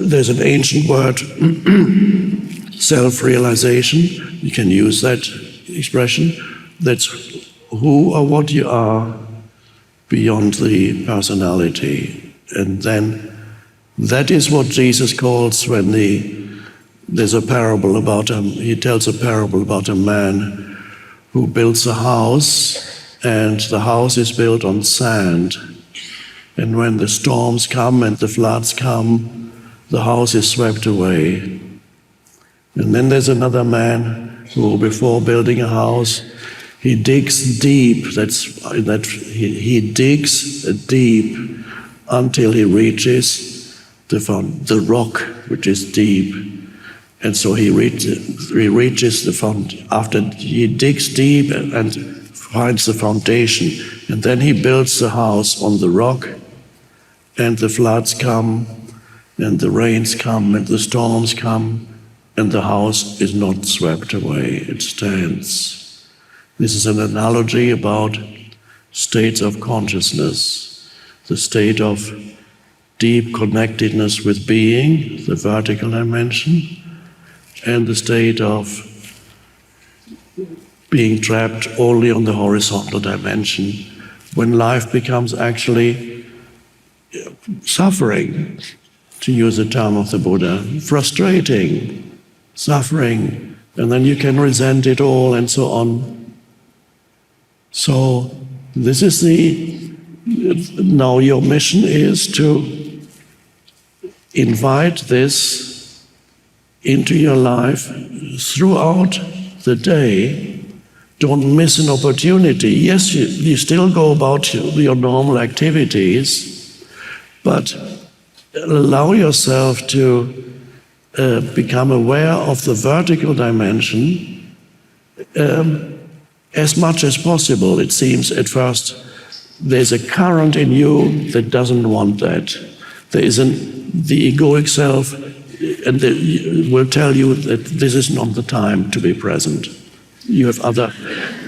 there's an ancient word, self-realization. You can use that expression. That's who or what you are beyond the personality. And then that is what Jesus calls when there's a parable about he tells a parable about a man who builds a house, and the house is built on sand. And when the storms come and the floods come, the house is swept away. And then there's another man who, before building a house, he digs deep. He digs deep until he reaches the rock, which is deep. And so he reaches the foundation. After he digs deep and finds the foundation, and then he builds the house on the rock, and the floods come, and the rains come, and the storms come, and the house is not swept away, it stands. This is an analogy about states of consciousness, the state of deep connectedness with being, the vertical dimension, and the state of being trapped only on the horizontal dimension, when life becomes actually suffering. to use the term of the Buddha, frustrating, suffering, and then you can resent it all and so on. So this is now your mission is to invite this into your life throughout the day. Don't miss an opportunity. Yes, you still go about your normal activities, but allow yourself to become aware of the vertical dimension as much as possible. It seems at first there's a current in you that doesn't want that. There is the egoic self, and will tell you that this is not the time to be present. You have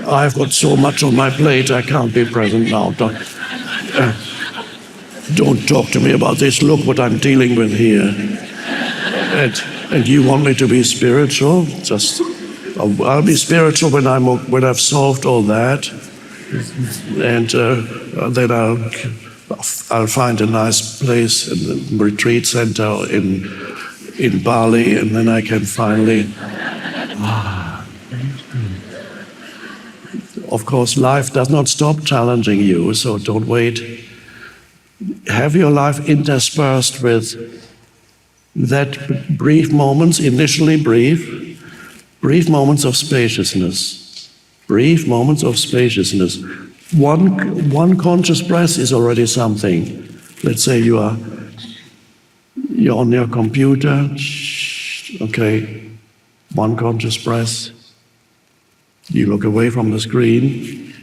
I've got so much on my plate, I can't be present now. Don't talk to me about this. Look what I'm dealing with here. And you want me to be spiritual? I'll be spiritual when I've solved all that, and then I'll find a nice place in the retreat center in Bali, and then I can finally. Of course, life does not stop challenging you, so don't wait. Have your life interspersed with that brief moments, initially brief moments of spaciousness. Brief moments of spaciousness. One conscious breath is already something. Let's say you're on your computer. Okay, one conscious breath. You look away from the screen.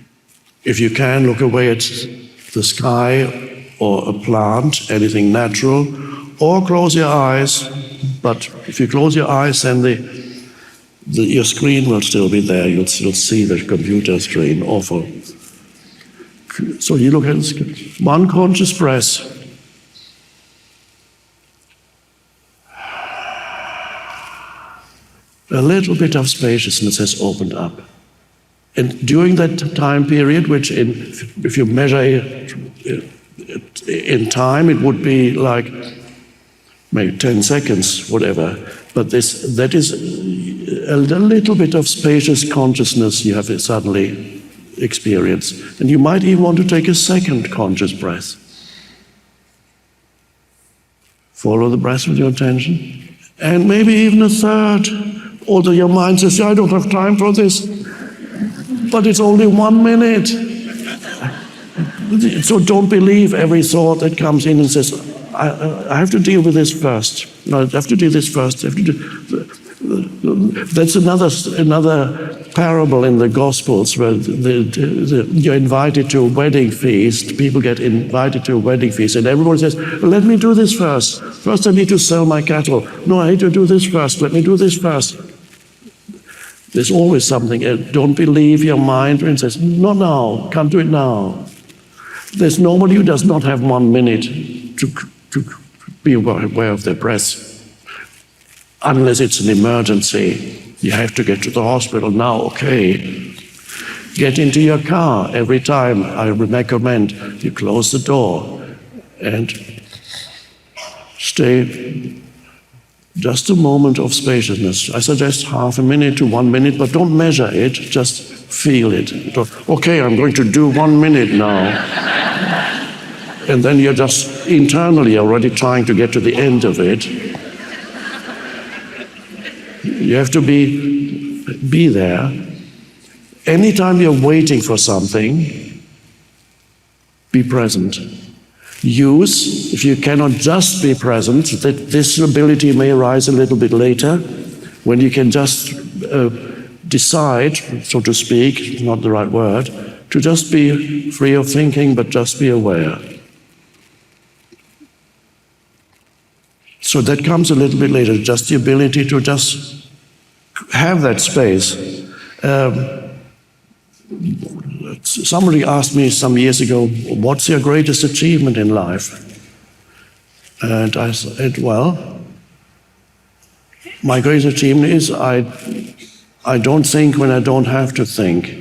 If you can, look away at the sky or a plant, anything natural, or close your eyes. But if you close your eyes, then your screen will still be there. You'll still see the computer screen. Awful. So you look at one conscious breath. A little bit of spaciousness has opened up. And during that time period, which if you measure it in time, it would be like maybe 10 seconds, whatever. But that is a little bit of spacious consciousness you have suddenly experienced. And you might even want to take a second conscious breath. Follow the breath with your attention. And maybe even a third. Although your mind says, I don't have time for this. But it's only 1 minute. So don't believe every thought that comes in and says, I have to deal with this first. No, I have to do this first. That's another parable in the Gospels where you're invited to a wedding feast. People get invited to a wedding feast, and everyone says, let me do this first. First I need to sell my cattle. No, I need to do this first. Let me do this first. There's always something. Don't believe your mind and says, not now, can't do it now. There's nobody who does not have 1 minute to be aware of their breath. Unless it's an emergency. You have to get to the hospital now, okay. Get into your car. Every time I recommend you close the door and stay just a moment of spaciousness. I suggest half a minute to 1 minute, but don't measure it, just feel it. Okay, I'm going to do 1 minute now. And then you're just internally already trying to get to the end of it. You have to be there. Anytime you're waiting for something, be present. Use, if you cannot just be present, that this ability may arise a little bit later, when you can just decide, so to speak, not the right word, to just be free of thinking, but just be aware. So that comes a little bit later, just the ability to just have that space. Somebody asked me some years ago, what's your greatest achievement in life? And I said, well, my greatest achievement is I don't think when I don't have to think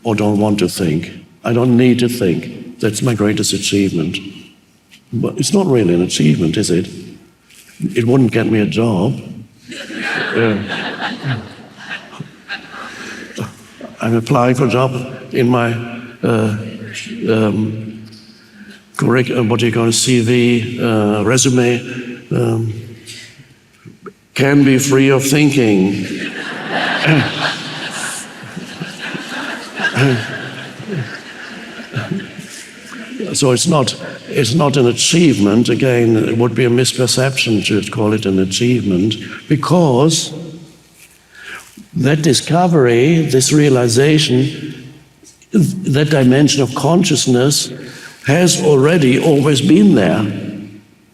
or don't want to think. I don't need to think. That's my greatest achievement. But it's not really an achievement, is it? it wouldn't get me a job. I'm applying for a job in my what do you call it, CV, resume, can be free of thinking. So it's not an achievement. Again, it would be a misperception to call it an achievement, because that discovery, this realization, that dimension of consciousness has already always been there.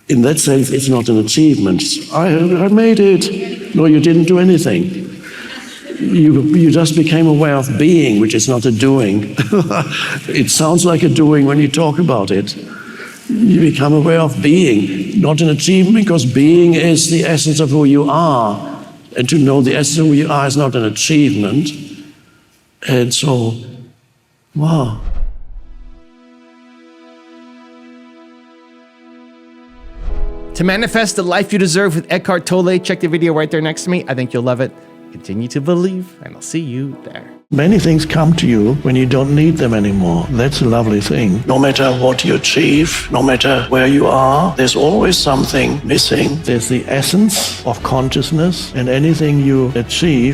In that sense, it's not an achievement. I made it. No, you didn't do anything. You just became aware of being, which is not a doing. It sounds like a doing when you talk about it. You become aware of being, not an achievement, because being is the essence of who you are. And to know the essence of who you are is not an achievement. And so, wow. To manifest the life you deserve with Eckhart Tolle, check the video right there next to me. I think you'll love it. Continue to believe, and I'll see you there. Many things come to you when you don't need them anymore. That's a lovely thing. No matter what you achieve, no matter where you are, there's always something missing. There's the essence of consciousness, and anything you achieve